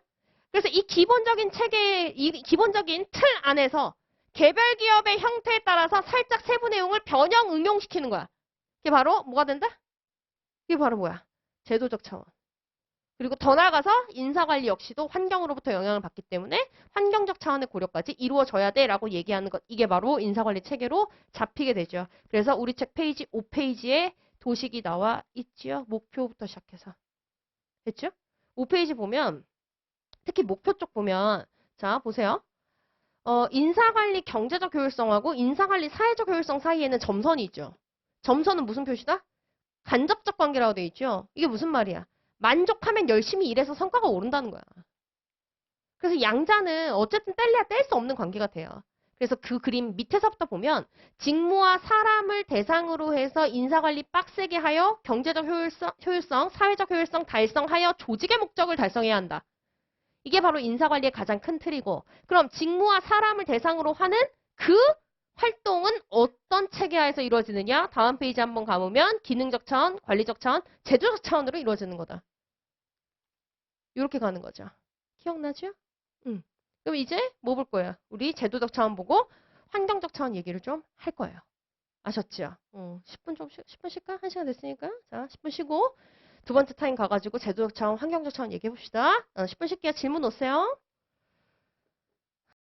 그래서 이 기본적인 체계, 이 기본적인 틀 안에서 개별 기업의 형태에 따라서 살짝 세부 내용을 변형 응용시키는 거야. 이게 바로 뭐가 된다? 이게 바로 뭐야? 제도적 차원. 그리고 더 나아가서 인사관리 역시도 환경으로부터 영향을 받기 때문에 환경적 차원의 고려까지 이루어져야 돼라고 얘기하는 것. 이게 바로 인사관리 체계로 잡히게 되죠. 그래서 우리 책 페이지 5페이지에 도식이 나와 있지요. 목표부터 시작해서. 됐죠? 5페이지 보면 특히 목표 쪽 보면 자 보세요. 인사관리 경제적 효율성하고 인사관리 사회적 효율성 사이에는 점선이 있죠. 점선은 무슨 표시다? 간접적 관계라고 돼 있죠. 이게 무슨 말이야? 만족하면 열심히 일해서 성과가 오른다는 거야. 그래서 양자는 어쨌든 뗄래야 뗄 수 없는 관계가 돼요. 그래서 그 그림 밑에서부터 보면 직무와 사람을 대상으로 해서 인사관리 빡세게 하여 경제적 효율성, 사회적 효율성 달성하여 조직의 목적을 달성해야 한다. 이게 바로 인사관리의 가장 큰 틀이고 그럼 직무와 사람을 대상으로 하는 그 활동은 어떤 체계하에서 이루어지느냐? 다음 페이지 한번 가보면 기능적 차원, 관리적 차원, 제도적 차원으로 이루어지는 거다. 이렇게 가는 거죠. 기억나죠? 응. 그럼 이제 뭐 볼 거예요? 우리 제도적 차원 보고 환경적 차원 얘기를 좀 할 거예요. 아셨죠? 10분 쉴까? 1시간 됐으니까. 자, 10분 쉬고 두 번째 타임 가가지고 제도적 차원, 환경적 차원 얘기해 봅시다. 10분 쉴게요. 질문 오세요.